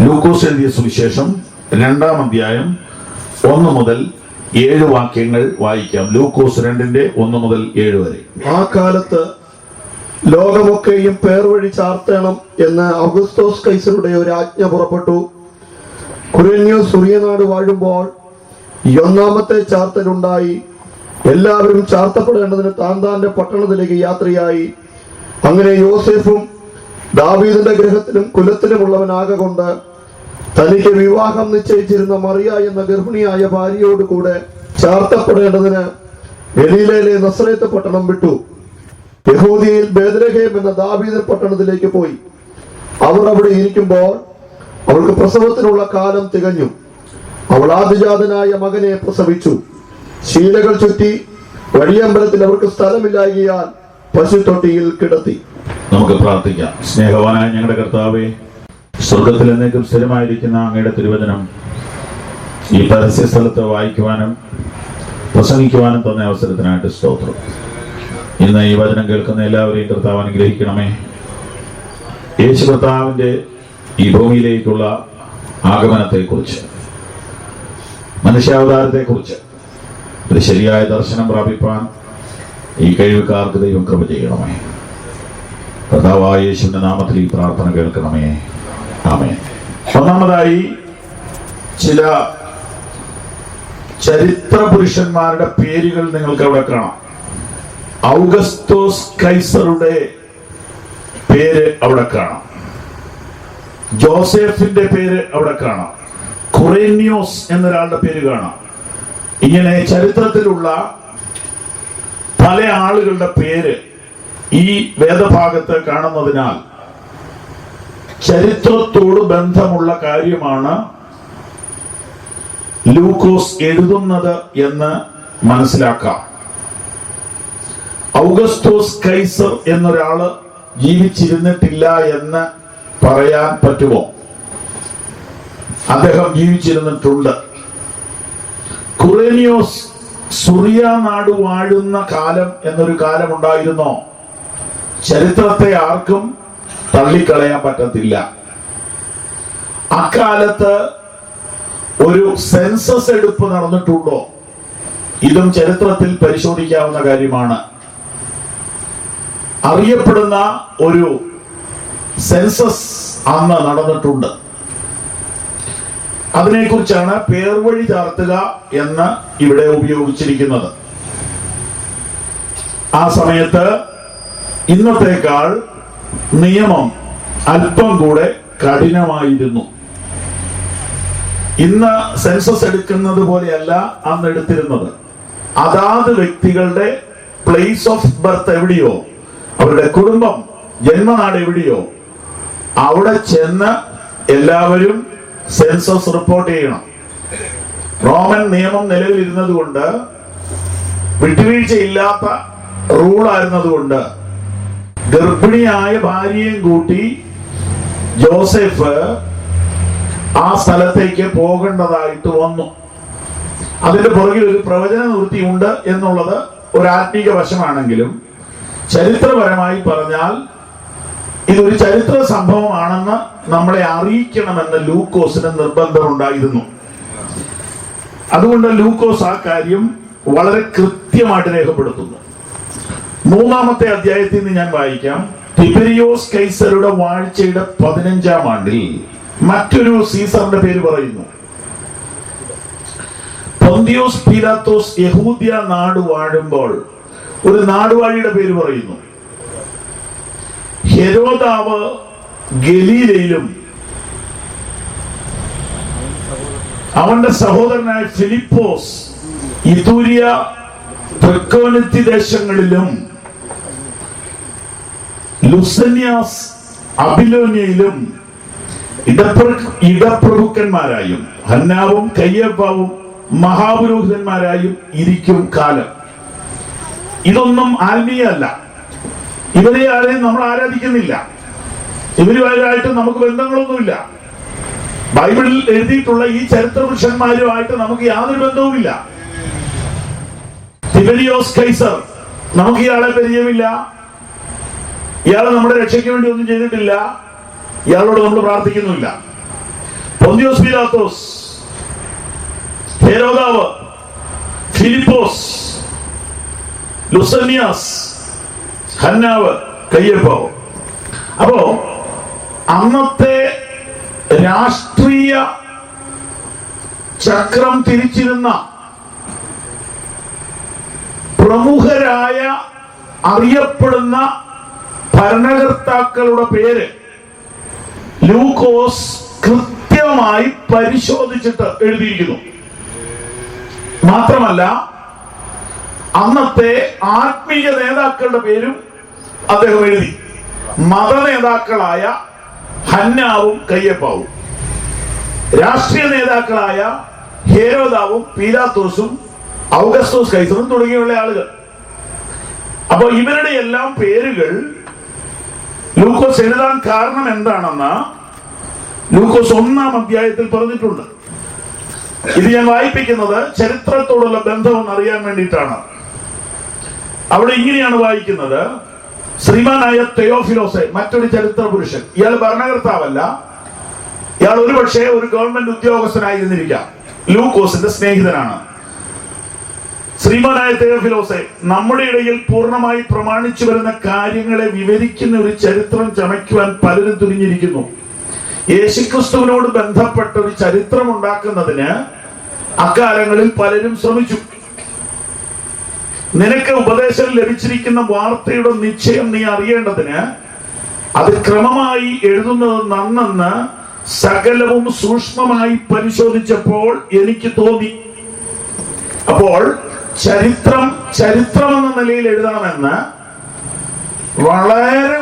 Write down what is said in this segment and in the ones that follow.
ലൂക്കോസ് എഴുതിയ സുവിശേഷം 2-ാം അധ്യായം 1 മുതൽ 7 വാക്യങ്ങൾ വായിക്കാം. ലൂക്കോസ് 2:1 മുതൽ 7 വരെ. ആ കാലത്ത് ലോകമൊക്കെയും പേർ വഴി ചാർത്തണം എന്ന് ഔഗസ്തോസ് കൈസറുടെ ഒരു ആജ്ഞ പുറപ്പെട്ടു. കുരേന്യോസ് സുറിയനാട് വാഴുമ്പോൾ 1-ാമത്തെ ചാർത്തലുണ്ടായി. എല്ലാവരും ചാർത്തപ്പെടേണ്ടതിന് താന്താന്റെ പട്ടണത്തിലേക്ക് യാത്രയായി. അങ്ങനെ യോസേഫും ദാവീദിന്റെ ഗൃഹത്തിലും കുലത്തിലുമുള്ളവനാകൊണ്ട് തനിക്ക് വിവാഹം നിശ്ചയിച്ചിരുന്ന മറിയ എന്ന ഗർഭിണിയായ ഭാര്യയോട് കൂടെ ചാർത്തപ്പെടേണ്ടതിന് ഗലീലയിലെ നസറേത്ത് പട്ടണം വിട്ടു. യഹൂദിയയിൽ ബേത്ലഹേം എന്ന ദാവീദ് പട്ടണത്തിലേക്ക് പോയി. അവർ അവിടെ ഇരിക്കുമ്പോൾ അവൾക്ക് പ്രസവത്തിനുള്ള കാലം തികഞ്ഞു. അവൾ ആദ്യജാതനായ മകനെ പ്രസവിച്ചു. ശീലകൾ ചുറ്റി വഴിയമ്പലത്തിൽ അവർക്ക് സ്ഥലമില്ലായകയാൽ പശുത്തൊട്ടിയിൽ കിടത്തി. നമുക്ക് പ്രാർത്ഥിക്കാം. സ്നേഹവാനായ ഞങ്ങളുടെ കർത്താവേ, സ്വർഗത്തിൽ എന്നേക്കും സ്ഥിരമായിരിക്കുന്ന അങ്ങയുടെ തിരുവചനം ഈ പരസ്യ സ്ഥലത്ത് വായിക്കുവാനും പ്രസംഗിക്കുവാനും തന്ന അവസരത്തിനായിട്ട് സ്തോത്രം. ഇന്ന് ഈ വചനം കേൾക്കുന്ന എല്ലാവരെയും കർത്താവ് അനുഗ്രഹിക്കണമേ. യേശു കർത്താവിന്റെ ഈ ഭൂമിയിലേക്കുള്ള ആഗമനത്തെക്കുറിച്ച്, മനുഷ്യാവതാരത്തെക്കുറിച്ച് ഒരു ശരിയായ ദർശനം പ്രാപിപ്പാൻ ഈ കഴിവുകാർക്ക് ദൈവം കൃപ ചെയ്യണമേ. കർത്താവായ യേശുവിന്റെ നാമത്തിൽ ഈ പ്രാർത്ഥന കേൾക്കണമേ. ആമേൻ. ഒന്നാമതായി ചില ചരിത്ര പുരുഷന്മാരുടെ പേരുകൾ നിങ്ങൾക്ക് അവിടെ കാണാം. ഔഗസ്തോസ് കൈസറുടെ പേര് അവിടെ കാണാം. ജോസഫിന്റെ പേര് അവിടെ കാണാം. കുരേന്യോസ് എന്നൊരാളുടെ പേര് കാണാം. ഇങ്ങനെ ചരിത്രത്തിലുള്ള പല ആളുകളുടെ പേര് ഈ വേദഭാഗത്ത് കാണുന്നതിനാൽ ചരിത്രത്തോട് ബന്ധമുള്ള കാര്യമാണ് ലൂക്കോസ് എഴുതുന്നത് എന്ന് മനസ്സിലാക്കാം. ഔഗസ്തോസ് കൈസർ എന്നൊരാള് ജീവിച്ചിരുന്നിട്ടില്ല എന്ന് പറയാൻ പറ്റുമോ? അദ്ദേഹം ജീവിച്ചിരുന്നിട്ടുണ്ട്. കുരേന്യോസ് സുറിയ നാട് വാഴുന്ന കാലം എന്നൊരു കാലം ഉണ്ടായിരുന്നോ? ചരിത്രത്തെ ആർക്കും തള്ളിക്കളയാൻ പറ്റത്തില്ല. അക്കാലത്ത് ഒരു സെൻസസ് എടുപ്പ് നടന്നിട്ടുണ്ടോ? ഇതും ചരിത്രത്തിൽ പരിശോധിക്കാവുന്ന കാര്യമാണ്. അറിയപ്പെടുന്ന ഒരു സെൻസസ് അന്ന് നടന്നിട്ടുണ്ട്. അതിനെക്കുറിച്ചാണ് പേർവഴി ചാർത്തുക എന്ന് ഇവിടെ ഉപയോഗിച്ചിരിക്കുന്നത്. ആ സമയത്ത് ഇന്നത്തേക്കാൾ നിയമം അല്പം കൂടെ കഠിനമായിരുന്നു. ഇന്ന് സെൻസസ് എടുക്കുന്നത് പോലെയല്ല അന്ന് എടുത്തിരുന്നത്. അതാത് വ്യക്തികളുടെ പ്ലേസ് ഓഫ് ബർത്ത് എവിടെയോ, അവരുടെ കുടുംബം ജന്മനാട് എവിടെയോ അവിടെ ചെന്ന് എല്ലാവരും സെൻസസ് റിപ്പോർട്ട് ചെയ്യണം. റോമൻ നിയമം നിലവിലിരുന്നത് കൊണ്ട്, വിട്ടുവീഴ്ചയില്ലാത്ത റൂളായിരുന്നത് കൊണ്ട് ഗർഭിണിയായ ഭാര്യയും കൂട്ടി ജോസഫ് ആ സ്ഥലത്തേക്ക് പോകേണ്ടതായിട്ട് വന്നു. അതിന്റെ പുറകിൽ ഒരു പ്രവചന നിവൃത്തിയുണ്ട് എന്നുള്ളത് ഒരു ആത്മീക വശമാണെങ്കിലും ചരിത്രപരമായി പറഞ്ഞാൽ ഇതൊരു ചരിത്ര സംഭവമാണെന്ന് നമ്മളെ അറിയിക്കണമെന്ന് ലൂക്കോസിന് നിർബന്ധമുണ്ടായിരുന്നു. അതുകൊണ്ട് ലൂക്കോസ് ആ കാര്യം വളരെ കൃത്യമായിട്ട് രേഖപ്പെടുത്തുന്നു. 3-ാമത്തെ അധ്യായത്തിൽ നിന്ന് ഞാൻ വായിക്കാം. തിബെരിയോസ് കൈസറുടെ വാഴ്ചയുടെ 15-ാം ആണ്ടിൽ മറ്റൊരു സീസറിന്റെ പേര് പറയുന്നു. പൊന്തിയോസ് പീലാത്തോസ് യഹൂദ്യ നാട് വാഴുമ്പോൾ ഒരു നാടുവാഴിയുടെ പേര് പറയുന്നു. ഹെരോദാവ് ഗലീലയിലും അവന്റെ സഹോദരനായ ഫിലിപ്പോസ് ഇതൂരിയ ത്രിക്കോനത്തി ദേശങ്ങളിലും ലുസന്യാസ് അബിലോന്യയിലും ഇടപ്രഭുക്കന്മാരായും ഹന്നാവും കയ്യപ്പാവും മഹാപുരോഹിതന്മാരായും ഇരിക്കും കാലം. ഇതൊന്നും ആത്മീയമല്ല. ഇവരെ ആരെയും നമ്മൾ ആരാധിക്കുന്നില്ല. ഇവരുമായിട്ട് നമുക്ക് ബന്ധങ്ങളൊന്നുമില്ല. ബൈബിളിൽ എഴുതിയിട്ടുള്ള ഈ ചരിത്ര പുരുഷന്മാരുമായിട്ട് നമുക്ക് യാതൊരു ബന്ധവുമില്ല. തിബെരിയോസ് കൈസർ, നമുക്ക് ഇയാളെ പരിചയമില്ല. ഇയാളെ നമ്മുടെ രക്ഷയ്ക്ക് വേണ്ടി ഒന്നും ചെയ്തിട്ടില്ല. ഇയാളോട് നമ്മൾ പ്രാർത്ഥിക്കുന്നില്ല. പൊന്തിയോസ് പീലാത്തോസ്, ഹെരോദാവ്, ഫിലിപ്പോസ്, ലുസന്യാസ്, ഹന്നാവ്, കയ്യപ്പാവ്. അപ്പോ അന്നത്തെ രാഷ്ട്രീയ ചക്രം തിരിച്ചിരുന്ന പ്രമുഖരായ അറിയപ്പെടുന്ന ഭരണകർത്താക്കളുടെ പേര് ലൂക്കോസ് കൃത്യമായി പരിശോധിച്ചിട്ട് എഴുതിയിരിക്കുന്നു. മാത്രമല്ല അന്നത്തെ ആത്മീയ നേതാക്കളുടെ പേരും അദ്ദേഹം എഴുതി. മത നേതാക്കളായ ഹന്നാവും കയ്യപ്പാവും, രാഷ്ട്രീയ നേതാക്കളായ ഹേരോദാവും പീലാത്തോസും ഔഗസ്തോസ് കൈസറും തുടങ്ങിയുള്ള ആളുകൾ. അപ്പൊ ഇവരുടെ എല്ലാം പേരുകൾ ലൂക്കോസ് എഴുതാൻ കാരണം എന്താണെന്ന് ലൂക്കോസ് 1-ാം അധ്യായത്തിൽ പറഞ്ഞിട്ടുണ്ട്. ഇത് ഞാൻ വായിപ്പിക്കുന്നത് ചരിത്രത്തോടുള്ള ബന്ധം അറിയാൻ വേണ്ടിയിട്ടാണ്. അവിടെ ഇങ്ങനെയാണ് വായിക്കുന്നത്: ശ്രീമാനായ തെയോഫിലോസെ, മറ്റൊരു ചരിത്ര പുരുഷൻ. ഇയാൾ ഭരണകർത്താവല്ല, ഇയാൾ ഒരുപക്ഷെ ഒരു ഗവൺമെന്റ് ഉദ്യോഗസ്ഥനായിരുന്നിരിക്കാം. ലൂക്കോസിന്റെ സ്നേഹിതനാണ്. ശ്രീമാനായ തെയോഫിലോസെ, നമ്മുടെ ഇടയിൽ പൂർണ്ണമായി പ്രമാണിച്ചു വരുന്ന കാര്യങ്ങളെ വിവരിക്കുന്ന ഒരു ചരിത്രം ചമയ്ക്കുവാൻ പലരും തുനിഞ്ഞിരിക്കുന്നു. യേശുക്രിസ്തുവിനോട് ബന്ധപ്പെട്ട ഒരു ചരിത്രം ഉണ്ടാക്കുന്നതിന് അക്കാലങ്ങളിൽ പലരും ശ്രമിച്ചു. നിനക്ക് ഉപദേശം ലഭിച്ചിരിക്കുന്ന വാർത്തയുടെ നിശ്ചയം നീ അറിയേണ്ടതിന് അത് ക്രമമായി എഴുതുന്നത് നന്നെന്ന് സകലവും സൂക്ഷ്മമായി പരിശോധിച്ചപ്പോൾ എനിക്ക് തോന്നി. അപ്പോൾ ചരിത്രം എന്ന നിലയിൽ എഴുതണമെന്ന് വളരെ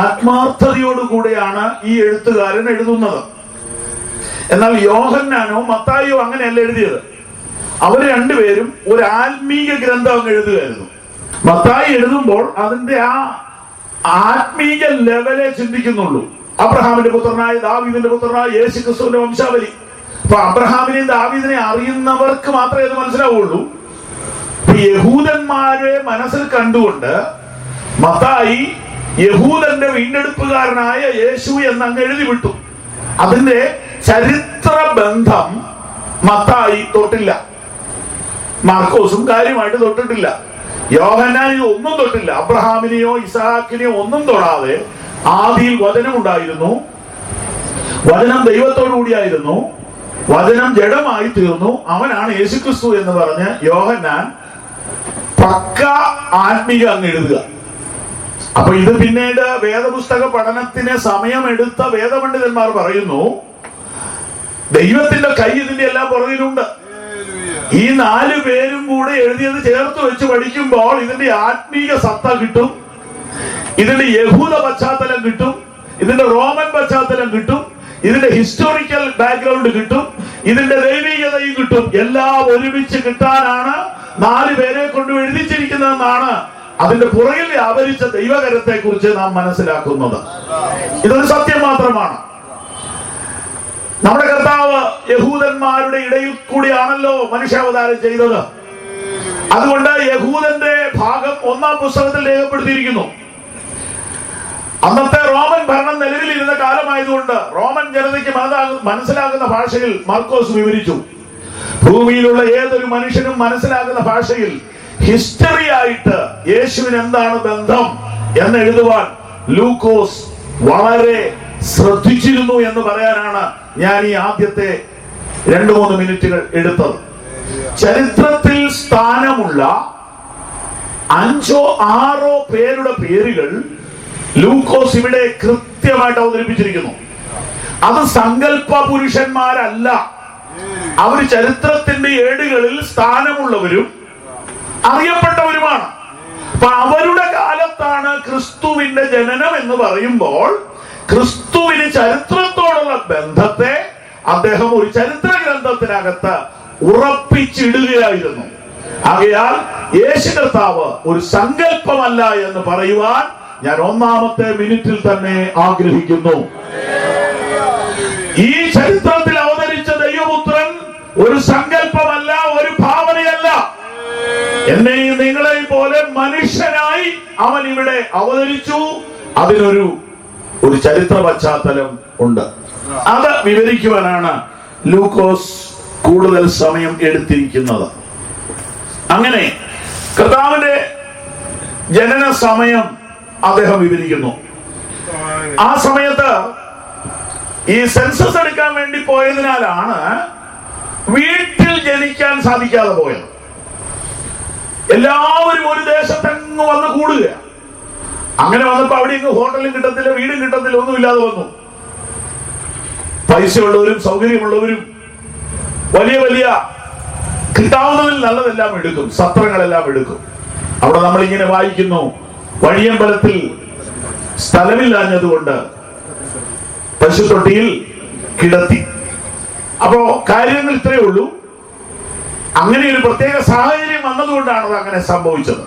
ആത്മാർത്ഥതയോടുകൂടിയാണ് ഈ എഴുത്തുകാരൻ എഴുതുന്നത്. എന്നാൽ യോഹന്നാനോ മത്തായിയോ അങ്ങനെയല്ല എഴുതിയത്. അവർ രണ്ടുപേരും ഒരു ആത്മീയ ഗ്രന്ഥം അങ്ങ് എഴുതുകയായിരുന്നു. മത്തായി എഴുതുമ്പോൾ അതിന്റെ ആ ആത്മീയ ലെവലെ ചിന്തിക്കുന്നുള്ളൂ. അബ്രഹാമിന്റെ പുത്രനായ ദാവീദിന്റെ പുത്രനായ യേശുക്രിസ്തുവിന്റെ വംശാവലി. അപ്പൊ അബ്രഹാമിനെയും ദാവീദിനെ അറിയുന്നവർക്ക് മാത്രമേ അത് മനസ്സിലാവുള്ളൂ. യഹൂദന്മാരെ മനസ്സിൽ കണ്ടുകൊണ്ട് മത്തായി യഹൂദന്റെ വീണ്ടെടുപ്പുകാരനായ യേശു എന്നങ്ങ് എഴുതി വിട്ടു. അതിന്റെ ചരിത്ര ബന്ധം മത്തായി തൊട്ടില്ല. മാർക്കോസും കാര്യമായിട്ട് തൊട്ടിട്ടില്ല. യോഹന്നാനിൽ ഒന്നും തൊട്ടില്ല. അബ്രഹാമിനെയോ ഇസഹാക്കിനെയോ ഒന്നും തൊടാതെ ആദിയിൽ വചനം ഉണ്ടായിരുന്നു, വചനം ദൈവത്തോടു കൂടിയായിരുന്നു, വചനം ജഡമായി തീർന്നു, അവനാണ് യേശുക്രിസ്തു എന്ന് പറഞ്ഞ് യോഹന്നാൻ പക്ക ആത്മീക അങ്ങ് എഴുതുക. അപ്പൊ ഇത് പിന്നീട് വേദപുസ്തക പഠനത്തിന് സമയമെടുത്ത വേദപണ്ഡിതന്മാർ പറയുന്നു, ദൈവത്തിന്റെ കൈ ഇതിന്റെ എല്ലാം പുറകിലുണ്ട്. ഈ 4 പേരും കൂടെ എഴുതിയത് ചേർത്ത് വെച്ച് പഠിക്കുമ്പോൾ ഇതിന്റെ ആത്മീക സത്ത കിട്ടും, ഇതിന്റെ യഹൂദ പശ്ചാത്തലം കിട്ടും, ഇതിന്റെ റോമൻ പശ്ചാത്തലം കിട്ടും, ഇതിന്റെ ഹിസ്റ്റോറിക്കൽ ബാക്ക്ഗ്രൗണ്ട് കിട്ടും, ഇതിന്റെ ദൈവികതയും കിട്ടും. എല്ലാം ഒരുമിച്ച് കിട്ടാനാണ് 4 പേരെ കൊണ്ട് എഴുതിച്ചിരിക്കുന്നതെന്നാണ് അതിന്റെ പുറകിൽ വ്യാപരിച്ച ദൈവകരത്തെ കുറിച്ച് നാം മനസ്സിലാക്കുന്നത്. ഇതൊരു സത്യം മാത്രമാണ്. നമ്മുടെ കർത്താവ് യഹൂദന്മാരുടെ ഇടയിൽ കൂടിയാണല്ലോ മനുഷ്യാവതാരം ചെയ്തത്. അതുകൊണ്ട് യഹൂദന്റെ ഭാഗം 1-ാം പുസ്തകത്തിൽ രേഖപ്പെടുത്തിയിരിക്കുന്നു. അന്നത്തെ റോമൻ ഭരണം നിലവിലിരുന്ന കാലമായതുകൊണ്ട് റോമൻ ജനതയ്ക്ക് മനസ്സിലാകുന്ന ഭാഷയിൽ മാർക്കോസ് വിവരിച്ചു. ഭൂമിയിലുള്ള ഏതൊരു മനുഷ്യനും മനസ്സിലാകുന്ന ഭാഷയിൽ ഹിസ്റ്ററി ആയിട്ട് യേശുവിന് എന്താണ് ബന്ധം എന്ന് എഴുതുവാൻ ലൂക്കോസ് വളരെ ശ്രദ്ധിച്ചിരുന്നു എന്ന് പറയാനാണ് ഞാൻ ഈ ആദ്യത്തെ 2-3 മിനിറ്റുകൾ എടുത്തത്. ചരിത്രത്തിൽ സ്ഥാനമുള്ള 5-6 പേരുടെ പേരുകൾ ലൂക്കോസ് ഇവിടെ കൃത്യമായിട്ട് അവതരിപ്പിച്ചിരിക്കുന്നു. അത് സങ്കല്പ പുരുഷന്മാരല്ല, അവർ ചരിത്രത്തിന്റെ ഏടുകളിൽ സ്ഥാനമുള്ളവരും അറിയപ്പെട്ടവരുമാണ്. അപ്പൊ അവരുടെ കാലത്താണ് ക്രിസ്തുവിന്റെ ജനനം എന്ന് പറയുമ്പോൾ ക്രിസ്തുവിന് ചരിത്രത്തോടുള്ള ബന്ധത്തെ അദ്ദേഹം ഒരു ചരിത്ര ഗ്രന്ഥത്തിനകത്ത് ഉറപ്പിച്ചിടുകയായിരുന്നു. ആകയാൽ യേശു കർത്താവ് ഒരു സങ്കല്പമല്ല എന്ന് പറയുവാൻ ഞാൻ 1-ാമത്തെ മിനിറ്റിൽ തന്നെ ആഗ്രഹിക്കുന്നു. ഈ ചരിത്രത്തിൽ അവതരിച്ച ദൈവപുത്രൻ ഒരു സങ്കല്പമല്ല, ഒരു ഭാവനയല്ല. എന്നെയും നിങ്ങളെയും പോലെ മനുഷ്യനായി അവൻ ഇവിടെ അവതരിച്ചു. അതിനൊരു ചരിത്ര പശ്ചാത്തലം ഉണ്ട്. അത് വിവരിക്കുവാനാണ് ലൂക്കോസ് കൂടുതൽ സമയം എടുത്തിരിക്കുന്നത്. അങ്ങനെ കർത്താവിന്റെ ജനന സമയം അദ്ദേഹം വിവരിക്കുന്നു. ആ സമയത്ത് ഈ സെൻസസ് എടുക്കാൻ വേണ്ടി പോയതിനാലാണ് വീട്ടിൽ ജനിക്കാൻ സാധിക്കാതെ പോയത്. എല്ലാവരും ഒരു ദേശത്തെങ്ങ് വന്ന് കൂടുക. അങ്ങനെ വന്നപ്പോ അവിടെ ഇങ്ങ് ഹോട്ടലും കിട്ടത്തില്ല, വീടും കിട്ടത്തില്ല, ഒന്നുമില്ലാതെ വന്നു. പൈസയുള്ളവരും സൗകര്യമുള്ളവരും വലിയ വലിയ കിട്ടാവുന്നതിൽ നല്ലതെല്ലാം എടുക്കും, സത്രങ്ങളെല്ലാം എടുക്കും. അവിടെ നമ്മളിങ്ങനെ വായിക്കുന്നു, വഴിയമ്പലത്തിൽ സ്ഥലമില്ലാഞ്ഞതുകൊണ്ട് പശുത്തൊട്ടിയിൽ കിടത്തി. അപ്പോ കാര്യങ്ങൾ ഇത്രയേ ഉള്ളൂ. അങ്ങനെ ഒരു പ്രത്യേക സാഹചര്യം വന്നതുകൊണ്ടാണ് അത് അങ്ങനെ സംഭവിച്ചത്.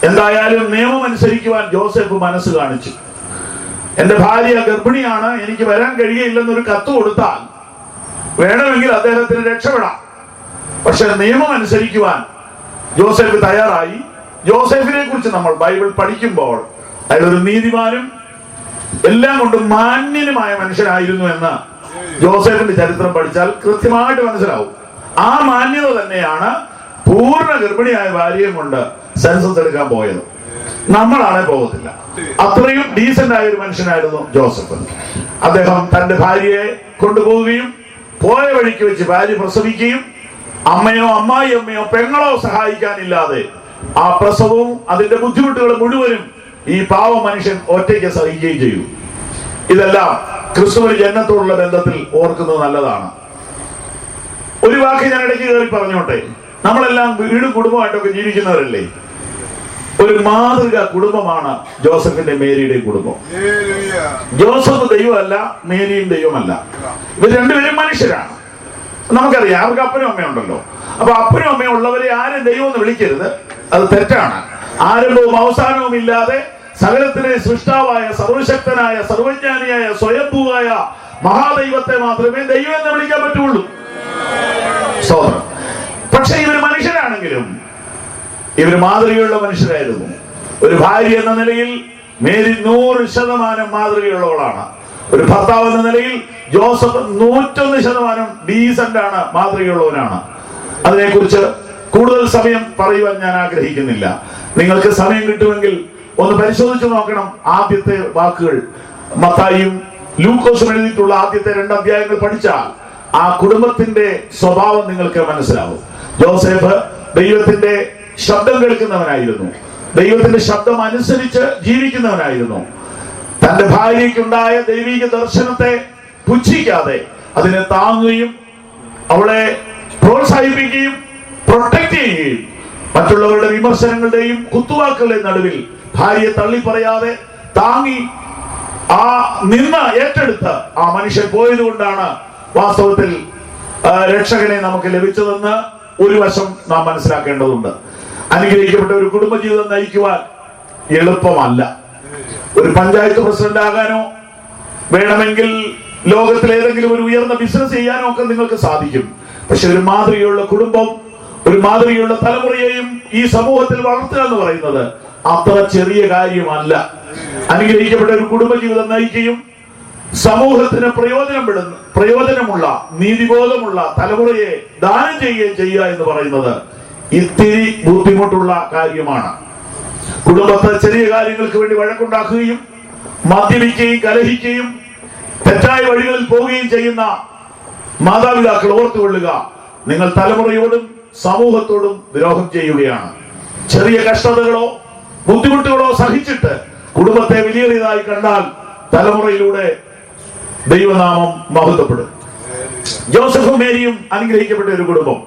എന്തായാലും നിയമം അനുസരിക്കുവാൻ ജോസഫ് മനസ്സ് കാണിച്ചു. എന്റെ ഭാര്യ ഗർഭിണിയാണ്, എനിക്ക് വരാൻ കഴിയില്ലെന്നൊരു കത്ത് കൊടുത്താൽ വേണമെങ്കിൽ അദ്ദേഹത്തിന് രക്ഷപ്പെടാം. പക്ഷെ നിയമം അനുസരിക്കുവാൻ ജോസഫ് തയ്യാറായി. ജോസഫിനെ കുറിച്ച് നമ്മൾ ബൈബിൾ പഠിക്കുമ്പോൾ അയാളൊരു നീതിമാനും എല്ലാം കൊണ്ടും മാന്യനുമായ മനുഷ്യനായിരുന്നു എന്ന് ജോസഫിന്റെ ചരിത്രം പഠിച്ചാൽ കൃത്യമായിട്ട് മനസ്സിലാവും. ആ മാന്യത തന്നെയാണ് പൂർണ്ണ ഗർഭിണിയായ ഭാര്യയും കൊണ്ട് സെൻസസ് എടുക്കാൻ പോയത്. നമ്മളാണെ പോകത്തില്ല. അത്രയും ഡീസന്റ് ആയ ഒരു മനുഷ്യനായിരുന്നു ജോസഫ്. അദ്ദേഹം തന്റെ ഭാര്യയെ കൊണ്ടുപോവുകയും പോയ വഴിക്ക് വെച്ച് ഭാര്യ പ്രസവിക്കുകയും അമ്മയോ അമ്മായിയമ്മയോ പെങ്ങളോ സഹായിക്കാനില്ലാതെ ആ പ്രസവവും അതിന്റെ ബുദ്ധിമുട്ടുകൾ മുഴുവനും ഈ പാവ മനുഷ്യൻ ഒറ്റയ്ക്ക് സഹിക്കുകയും ചെയ്തു. ഇതെല്ലാം ക്രിസ്തുവിന്റെ ജനനത്തോടുള്ള ബന്ധത്തിൽ ഓർക്കുന്നത് നല്ലതാണ്. ഒരു വാക്ക് ഞാൻ ഇടയ്ക്ക് കയറി പറഞ്ഞോട്ടെ. നമ്മളെല്ലാം വീടും കുടുംബമായിട്ടൊക്കെ ജീവിക്കുന്നവരല്ലേ. ഒരു മാതൃക കുടുംബമാണ് ജോസഫിന്റെ മേരിയുടെയും കുടുംബം. ജോസഫ് ദൈവമല്ല, മേരിയും ദൈവമല്ല. ഇവർ രണ്ടുപേരും മനുഷ്യരാണ്. നമുക്കറിയാം, അവർക്ക് അപ്പനും അമ്മയും ഉണ്ടല്ലോ. അപ്പൊ അപ്പനും അമ്മയും ഉള്ളവരെ ആരും ദൈവം എന്ന് വിളിക്കരുത്, അത് തെറ്റാണ്. ആരംഭവും അവസാനവും ഇല്ലാതെ സകലത്തിലെ സൃഷ്ടാവായ സർവശക്തനായ സർവജ്ഞാനിയായ സ്വയംഭൂവായ മഹാദൈവത്തെ മാത്രമേ ദൈവം എന്ന് വിളിക്കാൻ പറ്റുള്ളൂ. സ്തോത്രം. പക്ഷെ ഇവർ മനുഷ്യരാണെങ്കിലും ഇവർ മാതൃകയുള്ള മനുഷ്യരായിരുന്നു. ഒരു ഭാര്യ എന്ന നിലയിൽ മേരി 100% മാതൃകയുള്ളവളാണ്. ഒരു ഭർത്താവ് എന്ന നിലയിൽ ജോസഫ് 101% ഡീസന്റ് ആണ്, മാതൃകയുള്ളവനാണ്. അതിനെക്കുറിച്ച് കൂടുതൽ സമയം പറയുവാൻ ഞാൻ ആഗ്രഹിക്കുന്നില്ല. നിങ്ങൾക്ക് സമയം കിട്ടുമെങ്കിൽ ഒന്ന് പരിശോധിച്ചു നോക്കണം. ആദ്യത്തെ വാക്കുകൾ മത്തായിയും ലൂക്കോസും എഴുതിയിട്ടുള്ള ആദ്യത്തെ 2 അധ്യായങ്ങൾ പഠിച്ചാൽ ആ കുടുംബത്തിന്റെ സ്വഭാവം നിങ്ങൾക്ക് മനസ്സിലാവും. ജോസഫ് ദൈവത്തിന്റെ ശബ്ദം കേൾക്കുന്നവനായിരുന്നു. ദൈവത്തിന്റെ ശബ്ദം അനുസരിച്ച് ജീവിക്കുന്നവനായിരുന്നു. തന്റെ ഭാര്യയ്ക്കുണ്ടായ ദൈവിക ദർശനത്തെ പുച്ഛിക്കാതെ അതിനെ താങ്ങുകയും അവളെ പ്രോത്സാഹിപ്പിക്കുകയും പ്രൊട്ടക്ട് ചെയ്യുകയും മറ്റുള്ളവരുടെ വിമർശനങ്ങളുടെയും കുത്തുവാക്കുകളുടെയും നടുവിൽ ഭാര്യയെ തള്ളിപ്പറയാതെ താങ്ങി ആ നിന്ന് ഏറ്റെടുത്ത് ആ മനുഷ്യൻ പോയത് കൊണ്ടാണ് വാസ്തവത്തിൽ രക്ഷകനെ നമുക്ക് ലഭിച്ചതെന്ന് ഒരു വശം നാം മനസ്സിലാക്കേണ്ടതുണ്ട്. അനുഗ്രഹിക്കപ്പെട്ട ഒരു കുടുംബജീവിതം നയിക്കുവാൻ എളുപ്പമല്ല. ഒരു പഞ്ചായത്ത് പ്രസിഡന്റ് ആകാനോ വേണമെങ്കിൽ ലോകത്തിൽ ഏതെങ്കിലും ഒരു ഉയർന്ന ബിസിനസ് ചെയ്യാനോ ഒക്കെ നിങ്ങൾക്ക് സാധിക്കും. പക്ഷെ ഒരു മാതൃകയുള്ള കുടുംബം, ഒരു മാതൃകയുള്ള തലമുറയെയും ഈ സമൂഹത്തിൽ വളർത്തുക എന്ന് പറയുന്നത് അത്ര ചെറിയ കാര്യമല്ല. അനുഗ്രഹിക്കപ്പെട്ട ഒരു കുടുംബജീവിതം നയിക്കുകയും സമൂഹത്തിന് പ്രയോജനമുള്ള നീതിബോധമുള്ള തലമുറയെ ദാനം ചെയ്യുക എന്ന് പറയുന്നത് ഇത്തിരി ബുദ്ധിമുട്ടുള്ള കാര്യമാണ്. കുടുംബത്തെ ചെറിയ കാര്യങ്ങൾക്ക് വേണ്ടി വഴക്കുണ്ടാക്കുകയും മദ്യപിക്കുകയും കലഹിക്കുകയും തെറ്റായ വഴികളിൽ പോവുകയും ചെയ്യുന്ന മാതാപിതാക്കൾ ഓർത്തുകൊള്ളുക, നിങ്ങൾ തലമുറയോടും സമൂഹത്തോടും ദ്രോഹം ചെയ്യുകയാണ്. ചെറിയ കഷ്ടതകളോ ബുദ്ധിമുട്ടുകളോ സഹിച്ചിട്ട് കുടുംബത്തെ വലിയതായി കണ്ടാൽ തലമുറയിലൂടെ ദൈവനാമം മഹത്വപ്പെടും. ജോസഫും മേരിയും അനുഗ്രഹിക്കപ്പെട്ട ഒരു കുടുംബം.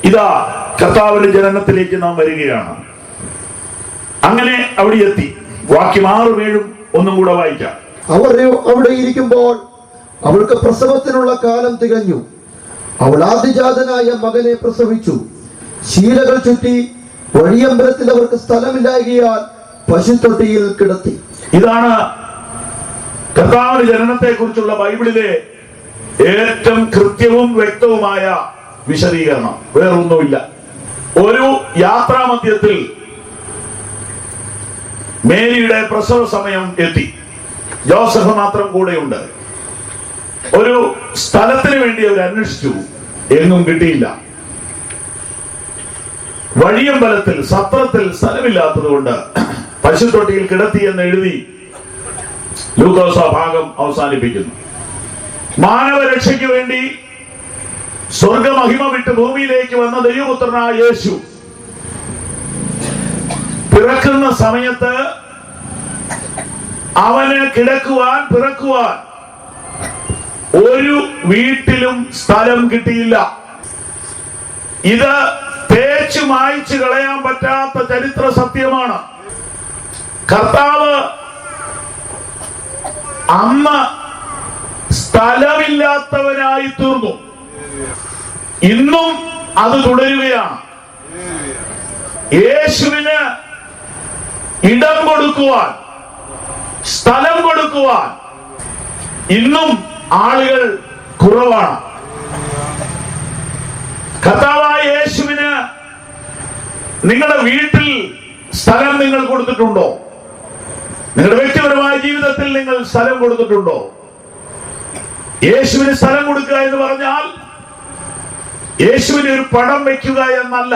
ഇതാ കർത്താവിന്റെ ജനനത്തിലേക്ക് നാം വരികയാണ്. അങ്ങനെ അവിടെ എത്തി. വാക്യം 6-7 ഒന്നും കൂടെ വായിക്കാം. അവർ അവിടെ ഇരിക്കുമ്പോൾ അവൾക്ക് പ്രസവത്തിനുള്ള കാലം തികഞ്ഞു. അവൾ ആദ്യജാതനായ മകനെ പ്രസവിച്ചു. ശീലകൾ ചുറ്റി വഴിയമ്പലത്തിൽ അവർക്ക് സ്ഥലമില്ലായകയാൽ പശുത്തൊട്ടിയിൽ കിടത്തി. ഇതാണ് കർത്താവിന്റെ ജനനത്തെ കുറിച്ചുള്ള ബൈബിളിലെ ഏറ്റവും കൃത്യവും വ്യക്തവുമായ വിശദീകരണം. വേറൊന്നുമില്ല. ഒരു യാത്രാമധ്യത്തിൽ മേരിയുടെ പ്രസവ സമയം എത്തി. ജോസഫ് മാത്രം കൂടെയുണ്ട്. ഒരു സ്ഥലത്തിന് വേണ്ടി അവർ അന്വേഷിച്ചു, എങ്ങും കിട്ടിയില്ല. വഴിയമ്പലത്തിൽ സത്രത്തിൽ സ്ഥലമില്ലാത്തത് കൊണ്ട് പശുത്തൊട്ടിയിൽ കിടത്തി എന്ന് എഴുതി ലൂക്കോസ് ആ ഭാഗം അവസാനിപ്പിക്കുന്നു. മാനവരക്ഷയ്ക്ക് വേണ്ടി സ്വർഗമഹിമ വിട്ട് ഭൂമിയിലേക്ക് വന്ന ദൈവപുത്രനായ യേശു പിറക്കുന്ന സമയത്ത് അവന് കിടക്കുവാൻ പിറക്കുവാൻ ഒരു വീട്ടിലും സ്ഥലം കിട്ടിയില്ല. ഇത് തേച്ചു മായ്ച്ചു കളയാൻ പറ്റാത്ത ചരിത്ര സത്യമാണ്. കർത്താവ് അന്ന് സ്ഥലമില്ലാത്തവനായി തീർന്നു. ഇന്നും അത് തുടരുകയാണ്. യേശുവിന് ഇടം കൊടുക്കുവാൻ, സ്ഥലം കൊടുക്കുവാൻ ഇന്നും ആളുകൾ കുറവാണ്. കർത്താവായ യേശുവിന് നിങ്ങളുടെ വീട്ടിൽ സ്ഥലം നിങ്ങൾ കൊടുത്തിട്ടുണ്ടോ? നിങ്ങളുടെ വ്യക്തിപരമായ ജീവിതത്തിൽ നിങ്ങൾ സ്ഥലം കൊടുത്തിട്ടുണ്ടോ? യേശുവിന് സ്ഥലം കൊടുക്കുക എന്ന് പറഞ്ഞാൽ യേശുവിന് ഒരു പടം വെക്കുക എന്നല്ല.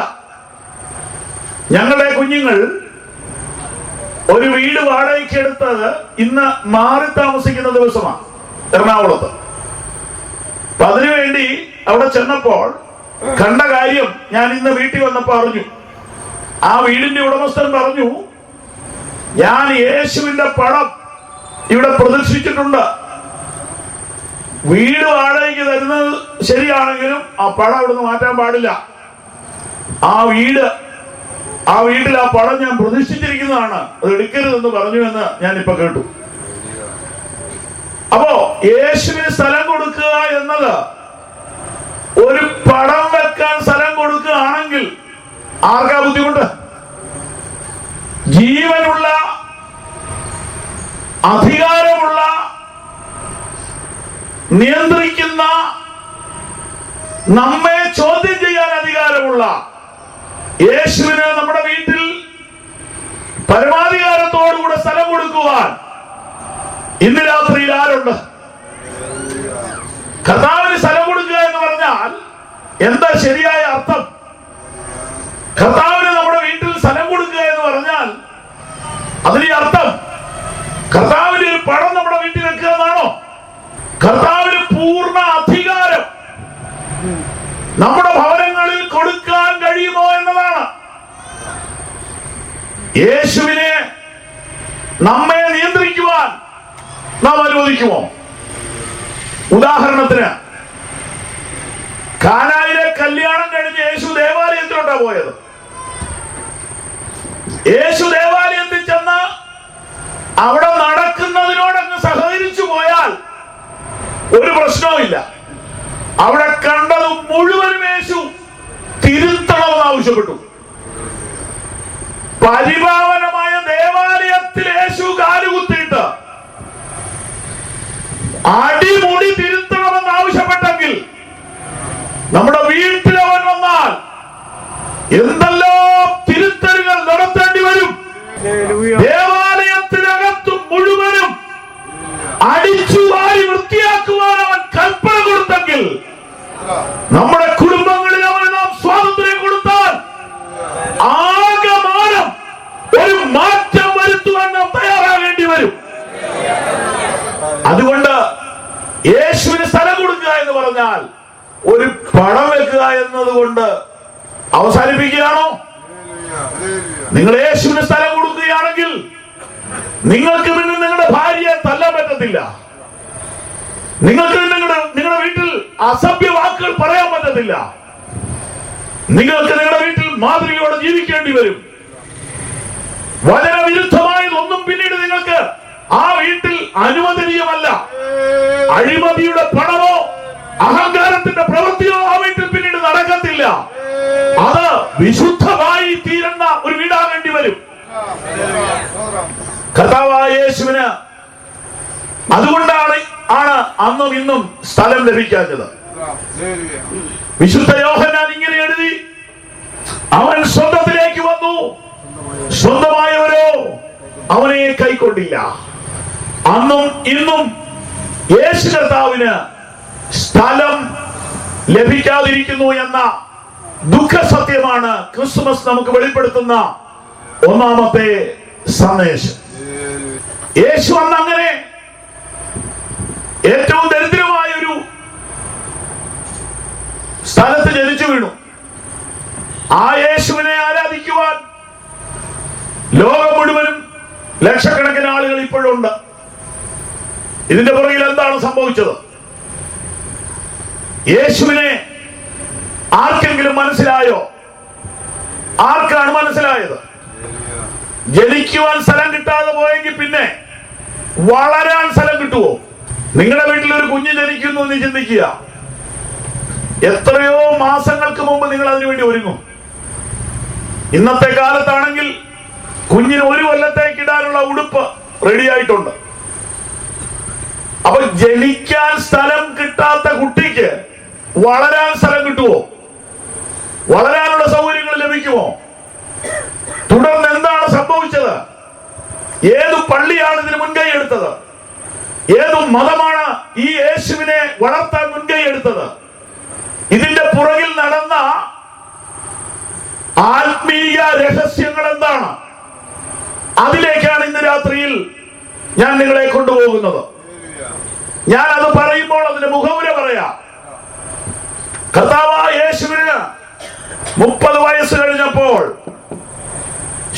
ഞങ്ങളുടെ കുഞ്ഞുങ്ങൾ ഒരു വീട് വാടകയ്ക്ക് എടുത്തത് ഇന്ന് മാറി താമസിക്കുന്ന ദിവസമാണ് എറണാകുളത്ത്. അപ്പൊ അതിനുവേണ്ടി അവിടെ ചെന്നപ്പോൾ കണ്ട കാര്യം ഞാൻ ഇന്ന് വീട്ടിൽ വന്നപ്പോ അറിഞ്ഞു. ആ വീടിന്റെ ഉടമസ്ഥൻ പറഞ്ഞു, ഞാൻ യേശുവിന്റെ പടം ഇവിടെ പ്രദർശിച്ചിട്ടുണ്ട്. വീട് വാടകയ്ക്ക് തരുന്നത് ശരിയാണെങ്കിലും ആ പടം ഇവിടുന്ന് മാറ്റാൻ പാടില്ല. ആ വീട്ടിൽ ആ പടം ഞാൻ പ്രതിഷ്ഠിച്ചിരിക്കുന്നതാണ്, അത് എടുക്കരുതെന്ന് പറഞ്ഞു എന്ന് ഞാൻ ഇപ്പൊ കേട്ടു. അപ്പോ യേശുവിന് സ്ഥലം കൊടുക്കുക എന്നത് ഒരു പടം വെക്കാൻ സ്ഥലം കൊടുക്കുകയാണെങ്കിൽ ആർക്കാ ബുദ്ധിമുട്ട്? ജീവനുള്ള, അധികാരമുള്ള, നിയന്ത്രിക്കുന്ന, നമ്മെ ചോദ്യം ചെയ്യാൻ അധികാരമുള്ള യേശുവിന് നമ്മുടെ വീട്ടിൽ പരമാധികാരത്തോടുകൂടെ സ്ഥലം കൊടുക്കുവാൻ ഇന്ന് രാത്രിയിൽ ആരുണ്ട്? കർത്താവിന് സ്ഥലം കൊടുക്കുക എന്ന് പറഞ്ഞാൽ എന്താ ശരിയായ അർത്ഥം? കർത്താവിന് നമ്മുടെ വീട്ടിൽ സ്ഥലം കൊടുക്കുക എന്ന് പറഞ്ഞാൽ അതിന്റെ അർത്ഥം കർത്താവിന് ഒരു പടം നമ്മുടെ വീട്ടിൽ വെക്കുക എന്നാണോ? കർത്താവിന് പൂർണ്ണ അധികാരം നമ്മുടെ ഭവനങ്ങളിൽ കൊടുക്കാൻ കഴിയുമോ എന്നതാണ്. യേശുവിനെ നമ്മെ നിയന്ത്രിക്കുവാൻ നാം അനുവദിക്കുമോ? ഉദാഹരണത്തിന് കാനായിലെ കല്യാണം കഴിഞ്ഞ് യേശു ദേവാലയത്തിലോട്ടാ പോയത്. യേശു ദേവാലയത്തിൽ ചെന്ന് അവിടെ നടക്കുന്നതിനോടങ്ങ് സഹകരിച്ചു പോയാൽ ഒരു പ്രശ്നവുമില്ല. അവിടെ കണ്ടത് മുഴുവനും യേശു തിരുത്തണമെന്ന് ആവശ്യപ്പെട്ടു. പരിപാവനമായ ദേവാലയത്തിൽ യേശു കാലുകുത്തിയിട്ട് അടിമുടി തിരുത്തണമെന്ന് ആവശ്യപ്പെട്ടെങ്കിൽ നമ്മുടെ വീട്ടിലവൻ വന്നാൽ എന്തെല്ലാം തിരുത്തലുകൾ നടത്തേണ്ടി വരും. ദേവാലയത്തിനകത്ത് മുഴുവനും അടിച്ചു വാരി വൃത്തിയാക്കുവാൻ അവൻ കൽപ്പന കൊടുത്തെങ്കിൽ നമ്മുടെ കുടുംബങ്ങളിൽ അവന് നാം സ്വാതന്ത്ര്യം കൊടുത്താൽ ആകമാനം ഒരു മാറ്റം വരുത്തുവാൻ നാം തയ്യാറാകേണ്ടി വരും. അതുകൊണ്ട് യേശുവിന് സ്ഥലം കൊടുക്കുക എന്ന് പറഞ്ഞാൽ ഒരു പടം വെക്കുക എന്നതുകൊണ്ട് അവസാനിപ്പിക്കുകയാണോ? നിങ്ങൾ യേശുവിന് സ്ഥലം കൊടുക്കുകയാണെങ്കിൽ നിങ്ങൾക്ക് പിന്നെ നിങ്ങളുടെ ഭാര്യയെ തല്ലാൻ പറ്റത്തില്ല. നിങ്ങൾക്ക് നിങ്ങളുടെ വീട്ടിൽ അസഭ്യ വാക്കുകൾ പറയാൻ പറ്റത്തില്ല. നിങ്ങൾക്ക് നിങ്ങളുടെ വീട്ടിൽ മാതൃകയോടെ ജീവിക്കേണ്ടി വരും. വചനവിരുദ്ധമായതൊന്നും പിന്നീട് നിങ്ങൾക്ക് ആ വീട്ടിൽ അനുവദനീയമല്ല. അഴിമതിയുടെ പണമോ അഹങ്കാരത്തിന്റെ പ്രവൃത്തിയോ ആ വീട്ടിൽ പിന്നീട് നടക്കത്തില്ല. അത് വിശുദ്ധമായി തീരുന്ന ഒരു വീടാകേണ്ടി വരും. കർത്താവായ യേശുവിന് അതുകൊണ്ടാണ് അന്നും ഇന്നും സ്ഥലം ലഭിക്കാഞ്ഞത്. വിശുദ്ധ യോഹന്നാൻ ഇങ്ങനെ എഴുതി, അവൻ സ്വന്തത്തിലേക്ക് വന്നു, സ്വന്തമായവരോ അവനെ കൈക്കൊണ്ടില്ല. അന്നും ഇന്നും യേശു കർത്താവിന് ലഭിക്കാതിരിക്കുന്നു എന്ന ദുഃഖസത്യമാണ് ക്രിസ്തുമസ് നമുക്ക് വെളിപ്പെടുത്തുന്ന ഒന്നാമത്തെ സന്ദേശം. യേശു അന്ന് അങ്ങനെ ഏറ്റവും ദരിദ്രമായ ഒരു സ്ഥലത്ത് ജനിച്ചു വീണു. ആ യേശുവിനെ ആരാധിക്കുവാൻ ലോകം മുഴുവനും ലക്ഷക്കണക്കിന് ആളുകൾ ഇപ്പോഴുണ്ട്. ഇതിന്റെ പുറകിൽ എന്താണ് സംഭവിച്ചത്? യേശുവിനെ ആർക്കെങ്കിലും മനസ്സിലായോ? ആർക്കാണ് മനസ്സിലായത്? ജനിക്കുവാൻ സ്ഥലം കിട്ടാതെ പോയെങ്കിൽ പിന്നെ വളരാൻ സ്ഥലം കിട്ടുമോ? നിങ്ങളുടെ വീട്ടിൽ ഒരു കുഞ്ഞ് ജനിക്കുന്നു എന്ന് ചിന്തിക്കുക. എത്രയോ മാസങ്ങൾക്ക് മുമ്പ് നിങ്ങൾ അതിനുവേണ്ടി ഒരുങ്ങും. ഇന്നത്തെ കാലത്താണെങ്കിൽ കുഞ്ഞിന് 1 കൊല്ലത്തേക്ക് ഇടാനുള്ള ഉടുപ്പ് റെഡിയായിട്ടുണ്ട്. അപ്പൊ ജനിക്കാൻ സ്ഥലം കിട്ടാത്ത കുട്ടിക്ക് വളരാൻ സ്ഥലം കിട്ടുമോ? വളരാനുള്ള സൗകര്യങ്ങൾ ലഭിക്കുമോ? തുടർന്ന് എന്താണ് സംഭവിച്ചത്? ഏതു പള്ളിയാണ് ഇതിന് മുൻകൈ എടുത്തത്? ഏതു മതമാണ് ഈ യേശുവിനെ വളർത്താൻ മുൻകൈ എടുത്തത്? ഇതിന്റെ പുറകിൽ നടന്ന ആത്മീയ രഹസ്യങ്ങൾ എന്താണ്? അതിലേക്കാണ് ഇന്ന് രാത്രിയിൽ ഞാൻ നിങ്ങളെ കൊണ്ടുപോകുന്നത്. ഞാൻ അത് പറയുമ്പോൾ അതിന്റെ മുഖവുര പറയാം. കർത്താവായ യേശുവിന് 30 വയസ്സ് കഴിഞ്ഞപ്പോൾ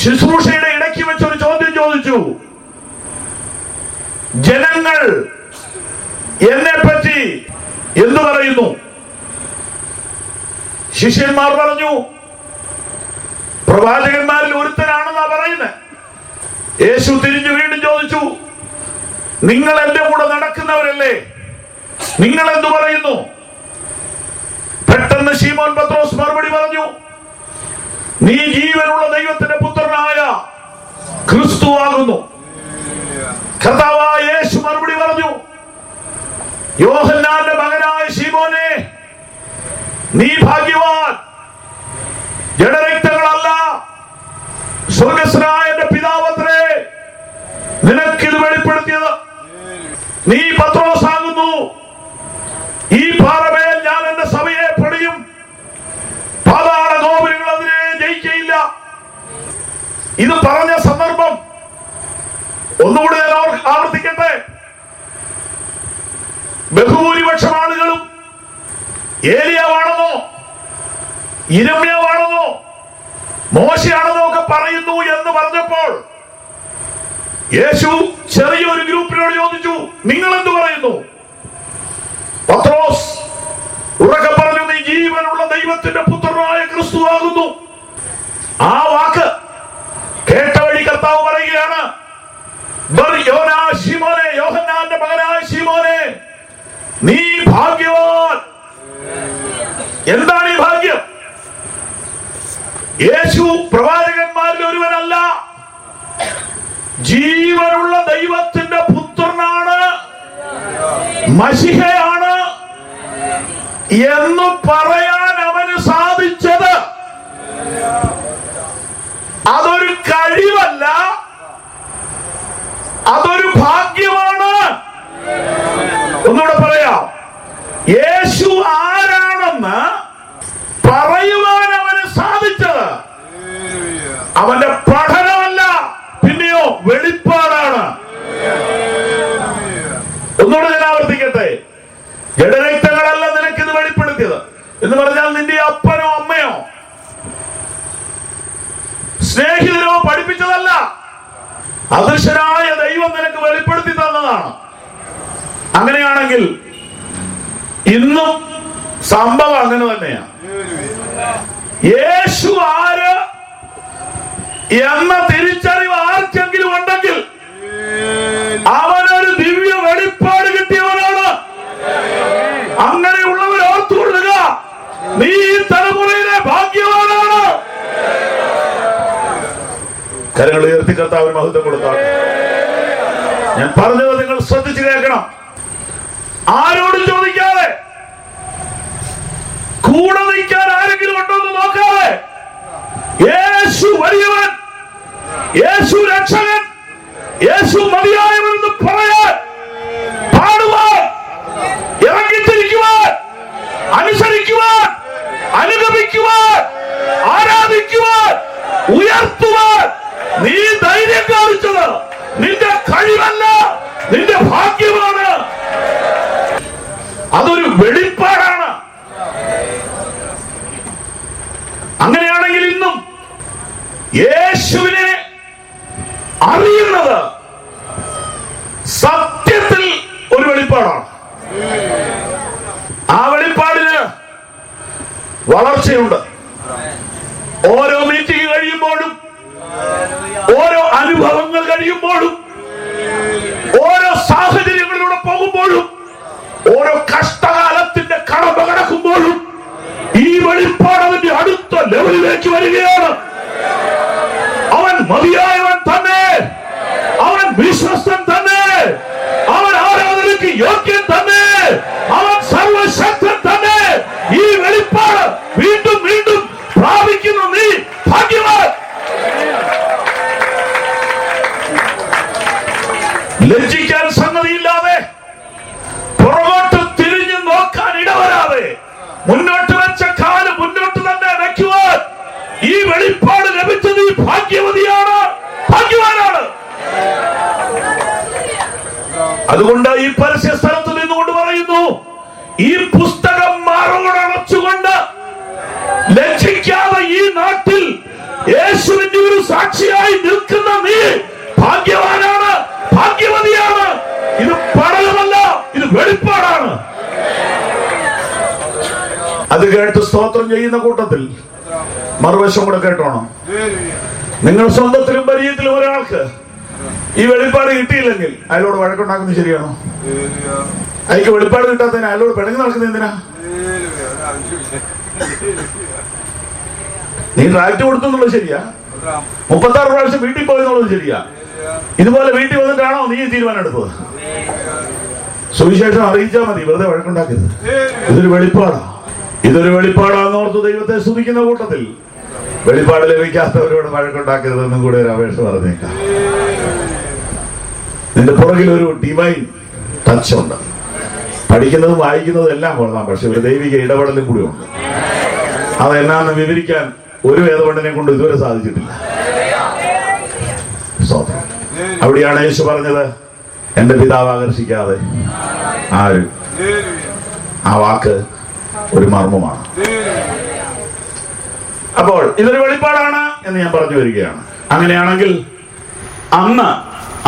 ശുശ്രൂഷയുടെ ഇടയ്ക്ക് വെച്ച് ഒരു ചോദ്യം ചോദിച്ചു. ജനങ്ങൾ എന്നെ പറ്റി എന്തു പറയുന്നു? ശിഷ്യന്മാർ പറഞ്ഞു, പ്രവാചകന്മാരിൽ ഒരുത്തനാണെന്നാ പറയുന്നത്. യേശു തിരിഞ്ഞു വീണ്ടും ചോദിച്ചു, നിങ്ങൾ എന്റെ കൂടെ നടക്കുന്നവരല്ലേ, നിങ്ങൾ എന്തു പറയുന്നു? പെട്ടെന്ന് ശീമോൻ പത്രോസ് മറുപടി പറഞ്ഞു, നീ ജീവനുള്ള ദൈവത്തിന്റെ പുത്രനായ ക്രിസ്തു ആകുന്നു. കർത്താവായ യേശു മറുപടി പറഞ്ഞു, യോഹന്നാന്റെ മകനായ ശീമോനെ, നീ ഭാഗ്യവാൻ. ജഡരക്തങ്ങളല്ല, സ്വർഗസ്വനായ എന്റെ പിതാവത്രേ നിനക്കിത് വെളിപ്പെടുത്തിയത്. നീ പത്രോസ് ആകുന്നു. ഈ പാറമേൽ ഞാൻ എന്റെ സഭയെ പണിയും, പാതാള ഗോപുരങ്ങൾ അതിനെ ജയിക്കയില്ല. ഇത് പറഞ്ഞ സന്ദർഭം ഒന്നുകൂടി ഞാൻ ആവർത്തിക്കട്ടെ. ബഹുഭൂരിപക്ഷം ആളുകളും ഏലിയാവാണെന്നോ ഇരമ്യാവാണെന്നോ മോശയാണെന്നോ ഒക്കെ പറയുന്നു എന്ന് പറഞ്ഞപ്പോൾ യേശു ചെറിയൊരു ഗ്രൂപ്പിനോട് ചോദിച്ചു, നിങ്ങൾ എന്ത് പറയുന്നു? പത്രോസ് ഉറക്കെ പറഞ്ഞു, നീ ജീവനുള്ള ദൈവത്തിന്റെ പുത്രനായ ക്രിസ്തു ആകുന്നു. ആ വാക്ക് കേട്ട വഴി കർത്താവ് പറയുകയാണ്, യോഹന്നാന്റെ മകനായ ശീമോനെ, നീ ഭാഗ്യവാൻ. എന്താണ് ഈ ഭാഗ്യം? യേശു പ്രവാചകന്മാരിൽ ഒരുവനല്ല, ജീവനുള്ള ദൈവത്തിന്റെ പുത്രനാണ്, മശിഹയാണ് എന്ന് പറയാൻ അവന് സാധിച്ചത് അതൊരു കഴിവല്ല, അതൊരു ഭാഗ്യമാണ്. ഒന്നുകൂടെ പറയാം, യേശു ആരാണെന്ന് പറയുവാൻ അവന് സാധിച്ചത് അവന്റെ പഠനമല്ല, പിന്നെയോ വെളിപ്പാടാണ്. ഒന്നുകൂടെ ഞാൻ ആവർത്തിക്കട്ടെ, ജഡരക്തങ്ങളല്ല നിനക്കിത് വെളിപ്പെടുത്തിയത് എന്ന് പറഞ്ഞാൽ നിന്റെ അപ്പനോ അമ്മയോ സ്നേഹിതരോ പഠിപ്പിച്ചതല്ല, അദൃശ്യനായ ദൈവം നിനക്ക് വെളിപ്പെടുത്തി തന്നതാണ്. അങ്ങനെയാണെങ്കിൽ ഇന്നും സംഭവം അങ്ങനെ തന്നെയാണ്. യേശു ആര് എന്ന തിരിച്ചറിവ് ആർക്കെങ്കിലും ഉണ്ടെങ്കിൽ അവനൊരു ദിവ്യ വെളിപ്പാട് കിട്ടിയവനാണ്. അങ്ങനെയുള്ളവർ ഓർത്തുകൊള്ളുക, നീ ഈ തലമുറയിലെ ഭാഗ്യവാനാണ്. കരങ്ങൾ ഉയർത്തി കർത്താവിന് മഹത്വം കൊടുത്താണ്. ഞാൻ പറഞ്ഞത് നിങ്ങൾ ശ്രദ്ധിച്ചു കേൾക്കണം. ആരോടും ചോദിക്കാതെ, കൂടെ നിൽക്കാൻ ആരെങ്കിലും ഉണ്ടോ എന്ന് നോക്കാതെ, യേശു വലിയവൻ, യേശു രക്ഷകൻ, യേശു മതിയായവൻ എന്ന് പറയാൻ, പാടുവാൻ, ഇറങ്ങിത്തിരിക്കുവാൻ, അനുസരിക്കുവാൻ വെളിപ്പാടാണ്. അങ്ങനെയാണെങ്കിൽ ഇന്നും യേശുവിനെ അറിയുന്നത് സത്യത്തിൽ ഒരു വെളിപ്പാടാണ്. ആ വെളിപ്പാടിന് വളർച്ചയുണ്ട്. ഓരോ മീറ്റിംഗ് കഴിയുമ്പോഴും, ഓരോ അനുഭവങ്ങൾ കഴിയുമ്പോഴും, ഓരോ സാഹചര്യങ്ങളിലൂടെ പോകുമ്പോഴും, ഓരോ കഷ്ടകാലത്തിന്റെ കടമ കടക്കുമ്പോഴും ഈ വെളിപ്പാട് അവന്റെ അടുത്ത ലെവലിലേക്ക് വരികയാണ്. അവൻ മതിയായവൻ തന്നെ, അവൻ വിശ്വസ്തൻ തന്നെ, അവൻ ആരാധനയ്ക്ക് യോഗ്യൻ തന്നെ, അവൻ സർവശക്തൻ തന്നെ. ഈ വെളിപ്പാട് വീണ്ടും വീണ്ടും പ്രാപിക്കുന്നു. നീ ഭാഗ്യവാൻ. ലജ്ജിക്കാൻ സംഗതിയില്ലാതെ, പുറകോട്ട് തിരിഞ്ഞു നോക്കാൻ ഇടവരാതെ, മുന്നോട്ട് വെച്ച കാല് മുന്നോട്ട് തന്നെ വെക്കുവാൻ ഈ വെളിപ്പാട് ലഭിച്ചത് ഈ ഭാഗ്യവതിയാണ്, ഭാഗ്യവാനാണ്. അതുകൊണ്ട് ഈ പരസ്യ സ്ഥലത്ത് നിന്നുകൊണ്ട് പറയുന്നു, ഈ പുസ്തകം മാറോടടച്ചുകൊണ്ട് ലജ്ജിക്കാതെ ഈ നാട്ടിൽ യേശുവിന്റെ ഒരു സാക്ഷിയായി നിൽക്കുന്ന നീ ഭാഗ്യവാനാണ്, ഭാഗ്യവതിയാണ്. ഇത് പഠനമല്ല, ഇത് വെളിപ്പാടാണ്. അത് കേട്ട് സ്തോത്രം ചെയ്യുന്ന കൂട്ടത്തിൽ മറുവശം കൂടെ കേട്ടോണം. നിങ്ങൾ സ്വന്തത്തിലും പരിചയത്തിലും ഒരാൾക്ക് ഈ വെളിപ്പാട് കിട്ടിയില്ലെങ്കിൽ അയാളോട് വഴക്കുണ്ടാക്കുന്നത് ശരിയാണോ? അയാൾക്ക് വെളിപ്പാട് കിട്ടാത്തതിന് അയാളോട് പിണങ്ങി നടക്കുന്നത് എന്തിനാ? നീ ട്രാക്ട് കൊടുത്തു എന്നുള്ളത് ശരിയാ, 36 പ്രാവശ്യം വീട്ടിൽ പോയെന്നുള്ളത് ശരിയാ. ഇതുപോലെ വീട്ടിൽ വന്നിട്ടാണോ നീ തീരുമാനം എടുത്തത്? സുവിശേഷം അറിയിച്ചാൽ മതി, വെറുതെ വഴക്കുണ്ടാക്കരുത്. ഇതൊരു വെളിപ്പാടാ, ഇതൊരു വെളിപ്പാടാന്നോർത്ത് ദൈവത്തെ സ്തുതിക്കുന്ന കൂട്ടത്തിൽ വെളിപ്പാട് ലഭിക്കാത്തവരോട് വഴക്കുണ്ടാക്കരുതെന്നും കൂടെ ഒരു അപേക്ഷ പറഞ്ഞേക്കാം. നിന്റെ പുറകിൽ ഒരു ഡിവൈൻ ടച്ച് ഉണ്ട്. പഠിക്കുന്നതും വായിക്കുന്നതും എല്ലാം കൊള്ളാം, പക്ഷെ ഒരു ദൈവിക ഇടപെടലും കൂടി ഉണ്ട്. അതെന്നാന്ന് വിവരിക്കാൻ ഒരു വേദപണ്ഡിനെ കൊണ്ട് ഇതുവരെ സാധിച്ചിട്ടില്ല. അവിടെയാണ് യേശു പറഞ്ഞത്, എന്റെ പിതാവ് ആകർഷിക്കാതെ ആരും. ആ വാക്ക് ഒരു മർമ്മമാണ്. അപ്പോൾ ഇതൊരു വെളിപ്പാടാണ് എന്ന് ഞാൻ പറഞ്ഞു വരികയാണ്. അങ്ങനെയാണെങ്കിൽ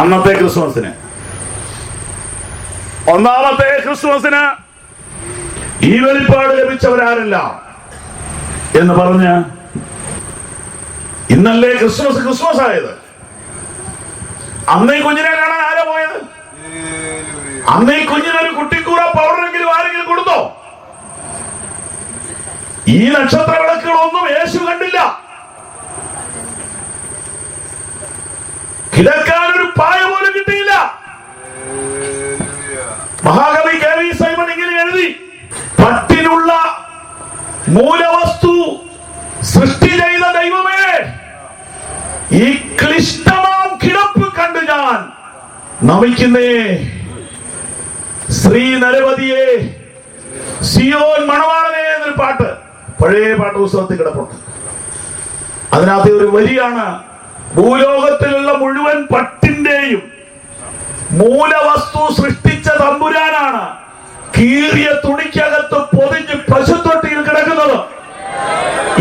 അന്നത്തെ ക്രിസ്മസിന്, ഒന്നാമത്തെ ക്രിസ്മസിന് ഈ വെളിപ്പാട് ലഭിച്ചവരാരല്ല എന്ന് പറഞ്ഞ്, ഇന്നല്ലേ ക്രിസ്മസ് ആയത്? അന്നേ കുഞ്ഞിനെ കാണാൻ ആരാ പോയത്? അന്നേ കുഞ്ഞിനൊരു കുട്ടിക്കൂറ പൗഡറെങ്കിലും ആരെങ്കിലും കൊടുത്തോ? ഈ നക്ഷത്ര വിളക്കുകളൊന്നും യേശു കണ്ടില്ല. കിടക്കാൻ ഒരു പായ പോലും കിട്ടിയില്ല. മഹാകവി കെ.വി. സൈമൺ ഇങ്ങനെ എഴുതി, പട്ടിനുള്ള മൂലവസ്തു സൃഷ്ടി ചെയ്ത ദൈവമേ, ഈ ക്ലിഷ്ടമാം കിടപ്പ് കണ്ട് ഞാൻ നമിക്കുന്നേ. ശ്രീ നരവതിയെ, സിയോൻ മണവാളനെ എന്നൊരു പാട്ട് പഴയ പാഠപുസ്തകത്തിൽ കിടപ്പുണ്ട്. അതിനകത്ത് ഒരു വരിയാണ്, ഭൂലോകത്തിലുള്ള മുഴുവൻ പട്ടിന്റെയും മൂലവസ്തു സൃഷ്ടിച്ച തമ്പുരാനാണ് കീറിയ തുണിക്കകത്ത് പൊതിഞ്ഞ് പശുത്തൊട്ടിയിൽ കിടക്കുന്നത്.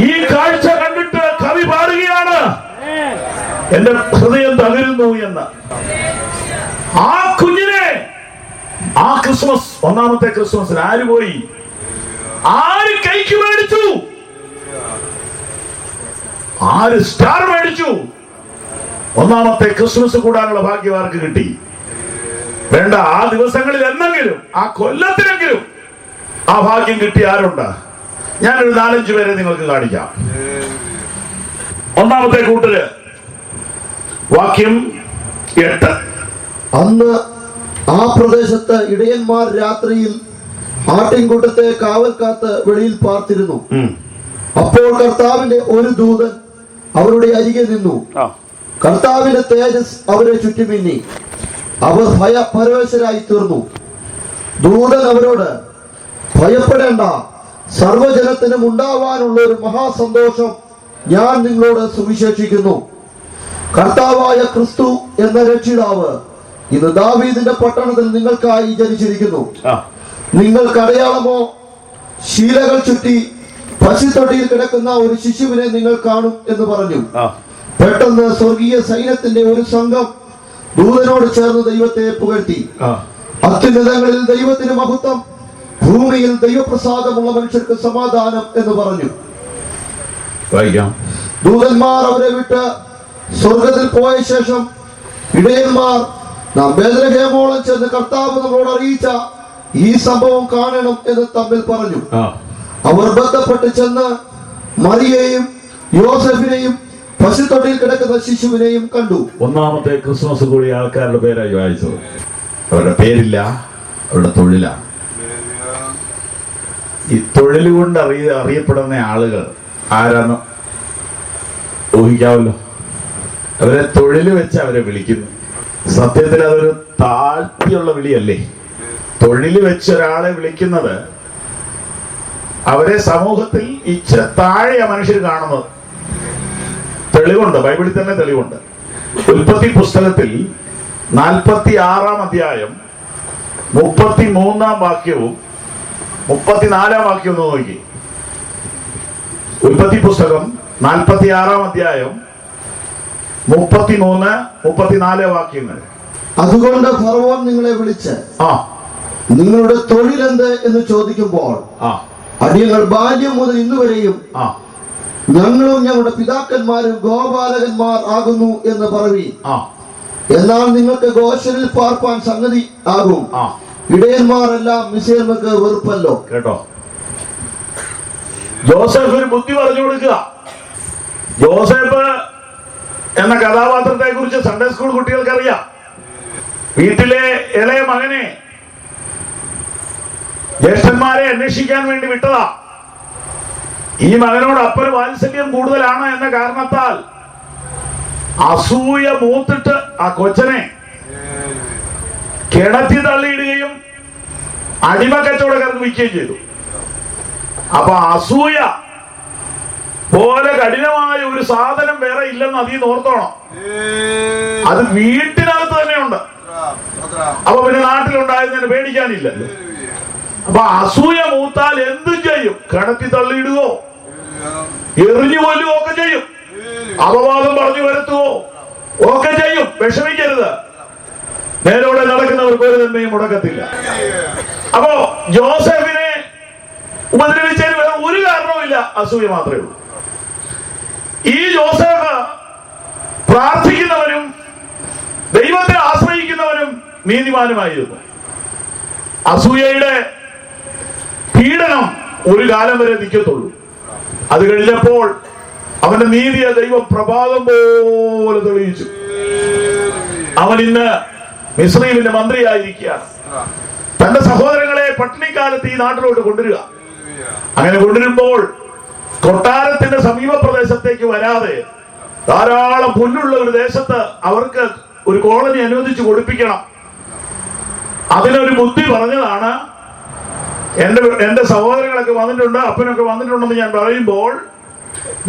ഈ കാഴ്ച കണ്ടിട്ട് കവി പാടുകയാണ്, എന്റെ ഹൃദയം തകരുന്നു എന്ന്. ആ കുഞ്ഞിനെ ആ ക്രിസ്മസ്, ഒന്നാമത്തെ ക്രിസ്മസിന് ആര് പോയി? ആര് കൈക്ക് മേടിച്ചു? ആര് സ്റ്റാർ മേടിച്ചു? ഒന്നാമത്തെ ക്രിസ്മസ് കൂടാനുള്ള ഭാഗ്യം ആർക്ക് കിട്ടി? വേണ്ട, ആ ദിവസങ്ങളിൽ എന്നെങ്കിലും, ആ കൊല്ലത്തിനെങ്കിലും ആ ഭാഗ്യം കിട്ടി ആരുണ്ട്? ഞാനൊരു 4-5 പേരെ നിങ്ങൾക്ക് കാണിക്കാം. ഒന്നാമത്തെ കൂട്ടര്, വാക്യം 8. അന്ന് ആ പ്രദേശത്ത് ഇടയന്മാർ രാത്രിയിൽ ആട്ടിൻകൂട്ടത്തെ കാവൽക്കാത്ത് വെളിയിൽ പാർത്തിരുന്നു. അപ്പോൾ കർത്താവിന്റെ ഒരു ദൂതൻ അവരുടെ അരികെ നിന്നു. കർത്താവിന്റെ തേജസ് അവരെ ചുറ്റുമിന്നി. അവർ ഭയപരവശരായി തീർന്നു. ദൂതൻ അവരോട്, ഭയപ്പെടേണ്ട, സർവജനത്തിനും ഉണ്ടാവാനുള്ള ഒരു മഹാസന്തോഷം ഞാൻ നിങ്ങളോട് സുവിശേഷിക്കുന്നു. കർത്താവായ ക്രിസ്തു എന്ന രക്ഷിതാവ് ഇന്ന് ദാവീദിന്റെ പട്ടണത്തിൽ നിങ്ങൾക്കായി ജനിച്ചിരിക്കുന്നു. നിങ്ങൾക്ക് അടയാളമോ? ശീലകൾ ചുറ്റി പശുത്തൊട്ടിയിൽ കിടക്കുന്ന ഒരു ശിശുവിനെ നിങ്ങൾ കാണും എന്ന് പറഞ്ഞു. പെട്ടെന്ന് സ്വർഗീയ സൈന്യത്തിന്റെ ഒരു സംഘം ദൂതനോട് ചേർന്ന് ദൈവത്തെ പുകഴ്ത്തി, അത്യുന്നതങ്ങളിൽ ദൈവത്തിന് മഹത്വം, ഭൂമിയിൽ ദൈവപ്രസാദമുള്ള മനുഷ്യർക്ക് സമാധാനം എന്ന് പറഞ്ഞു. ദൂതന്മാർ അവരെ വിട്ട് സ്വർഗത്തിൽ പോയ ശേഷം ഇടയന്മാർ നാം ബേത്ലഹേമോളം ചെന്ന് കർത്താവ് നമ്മളോട് അറിയിച്ച ഈ സംഭവം കാണണം എന്ന് തമ്മിൽ പറഞ്ഞു. അവർ ബന്ധപ്പെട്ട് ചെന്ന് മറിയയെയും യോസഫിനെയും പശുത്തൊട്ടിയിൽ കിടക്കുന്ന ശിശുവിനെയും കണ്ടു. ഒന്നാമത്തെ ക്രിസ്മസ് കൂടി ആൾക്കാരുടെ പേരായി വായിച്ചത്. അവരുടെ പേരില്ല, അവരുടെ തൊഴിലാണ്. ഈ തൊഴിൽ കൊണ്ട് അറിയപ്പെടുന്ന ആളുകൾ ആരാന്ന് ഊഹിക്കാമല്ലോ. അവരെ തൊഴിൽ വെച്ച് അവരെ വിളിക്കുന്നു. സത്യത്തിൽ അതൊരു താഴ്ത്തിയുള്ള വിളിയല്ലേ? തൊഴിൽ വെച്ച് ഒരാളെ വിളിക്കുന്നത് അവരെ സമൂഹത്തിൽ ഇച്ചിരി താഴെയാ മനുഷ്യർ കാണുന്നത്. തെളിവുണ്ട്, ബൈബിളിൽ തന്നെ തെളിവുണ്ട്. ഉൽപ്പത്തി പുസ്തകത്തിൽ 46-ാം അധ്യായം 33-ാം വാക്യവും 34-ാം വാക്യവും ഒന്ന് നോക്കി. ഉൽപ്പത്തി പുസ്തകം 46-ാം അധ്യായം 33-34 വാക്യങ്ങൾ. അതുകൊണ്ട് ഫറവോൻ നിങ്ങളെ വിളിച്ച് നിങ്ങളുടെ തൊഴിലെന്ത് എന്ന് ചോദിക്കുമ്പോൾ അടിയങ്ങൾ ബാല്യം മുതൽ ഇന്നുവരെയും ഞങ്ങളും ഞങ്ങളുടെ പിതാക്കന്മാരും ഗോപാലകന്മാർ ആകുന്നു എന്ന് പറവി. എന്നാൽ നിങ്ങൾക്ക് ഗോശനിൽ പാർപ്പാൻ സംഗതി ആകും. ഇടയന്മാരെല്ലാം മിസ്രയീമിക്ക് വെറുപ്പല്ലോ. കേട്ടോ, ജോസഫ് ഒരു ബുദ്ധി പറഞ്ഞു കൊടുക്കുക. ജോസഫ് എന്ന കഥാപാത്രത്തെ കുറിച്ച് സൺഡേ സ്കൂൾ കുട്ടികൾക്ക് അറിയാം. വീട്ടിലെ ഇളയ മകനെ ജ്യേഷ്ഠന്മാരെ അന്വേഷിക്കാൻ വേണ്ടി വിട്ടതാ. ഈ മകനോട് അപ്പന് വാത്സല്യം കൂടുതലാണ് എന്ന കാരണത്താൽ അസൂയ മൂത്തിട്ട് ആ കൊച്ചനെ കിണറ്റി തള്ളിയിടുകയും അടിമ കച്ചവടക്കാർക്ക് വിൽക്കുകയും ചെയ്തു. അപ്പൊ അസൂയ പോലെ കഠിനമായ ഒരു സാധനം വേറെ ഇല്ലെന്ന് അതിൽ ഓർത്തോണം. അത് വീട്ടിനകത്ത് തന്നെയുണ്ട്. അപ്പൊ പിന്നെ നാട്ടിലുണ്ടായതിന് പേടിക്കാനില്ലല്ലോ. അപ്പൊ അസൂയ മൂത്താൽ എന്തും ചെയ്യും. കിണറ്റി തള്ളിയിടുകയോ എറിഞ്ഞു കൊല്ലുകയോ ഒക്കെ ചെയ്യും. അപവാദം പറഞ്ഞു വരുത്തുകയോ ഒക്കെ ചെയ്യും. വിഷമിക്കരുത്, നേരോടെ നടക്കുന്നവർക്ക് ഒരു നന്മയും മുടക്കത്തില്ല. അപ്പോ ജോസഫിനെ ഉപദ്രവിച്ചതിന് വേറെ ഒരു കാരണവുമില്ല, അസൂയ മാത്രമേ ഉള്ളൂ. ഈ ജോസഫ് പ്രാർത്ഥിക്കുന്നവനും ദൈവത്തെ ആശ്രയിക്കുന്നവനും നീതിമാനുമായിരുന്നു. അസൂയയുടെ പീഡനം ഒരു കാലം വരെ നിൽക്കത്തുള്ളൂ. അത് കഴിഞ്ഞപ്പോൾ അവന്റെ നീതിയെ ദൈവം പ്രഭാതം പോലെ തെളിയിച്ചു. അവൻ ഇന്ന് മിസ്രയീമിന്റെ മന്ത്രിയായിരിക്കുകയാണ്. തന്റെ സഹോദരങ്ങളെ പട്ടിണിക്കാലത്ത് ഈ നാട്ടിലോട്ട് കൊണ്ടുവരിക. അങ്ങനെ കൊണ്ടുവരുമ്പോൾ കൊട്ടാരത്തിന്റെ സമീപ പ്രദേശത്തേക്ക് വരാതെ ധാരാളം പുല്ലുള്ള ഒരു ദേശത്ത് അവർക്ക് ഒരു കോളനി അനുവദിച്ചു കൊടുപ്പിക്കണം. അതിനൊരു ബുദ്ധി പറഞ്ഞതാണ്. എന്റെ സഹോദരങ്ങളൊക്കെ വന്നിട്ടുണ്ട്, അപ്പനൊക്കെ വന്നിട്ടുണ്ടെന്ന് ഞാൻ പറയുമ്പോൾ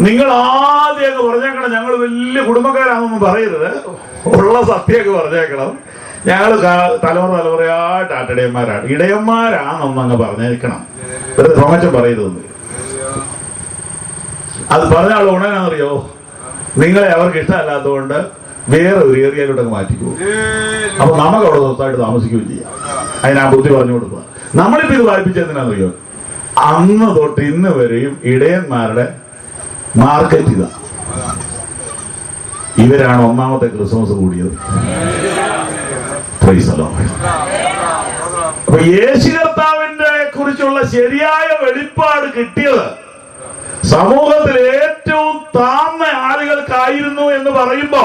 നിങ്ങൾ ആദ്യം അങ്ങ് പറഞ്ഞേക്കണം, ഞങ്ങൾ വലിയ കുടുംബക്കാരാണെന്നൊന്നും പറയരുത്, ഉള്ള സത്യമൊക്കെ പറഞ്ഞേക്കണം. ഞങ്ങൾ തലമുറയായിട്ട് ആട്ടിടയന്മാരാണ്, ഇടയന്മാരാണെന്നങ്ങ് പറഞ്ഞേക്കണം. വെറുതെ പ്രമോച്ചൻ പറയരുതെന്ന്. അത് പറഞ്ഞ ആൾ ഉണനാണെന്നറിയോ? നിങ്ങളെ അവർക്ക് ഇഷ്ടമല്ലാത്തതുകൊണ്ട് വേറെ ഒരു ഏരിയയിലോട്ടൊക്കെ മാറ്റിപ്പോകും. അപ്പൊ നമുക്ക് അവിടെ സ്വന്തമായിട്ട് താമസിക്കുകയും ചെയ്യാം. അതിനാ ബുദ്ധി പറഞ്ഞു കൊടുക്കുക. നമ്മളിപ്പോ ഇത് വായിപ്പിച്ചെന്തിനാണെന്നറിയോ? അന്ന് തൊട്ട് ഇന്ന് വരെയും ഇടയന്മാരുടെ മാർക്കറ്റ് ഇതാ. ഇവരാണ് ഒന്നാമത്തെ ക്രിസ്മസ് കൂടിയത്. അപ്പൊ യേശു കർത്താവിന്റെ കുറിച്ചുള്ള ശരിയായ വെളിപ്പാട് കിട്ടിയത് സമൂഹത്തിൽ ഏറ്റവും താഴ്ന്ന ആളുകൾക്കായിരുന്നു എന്ന് പറയുമ്പോ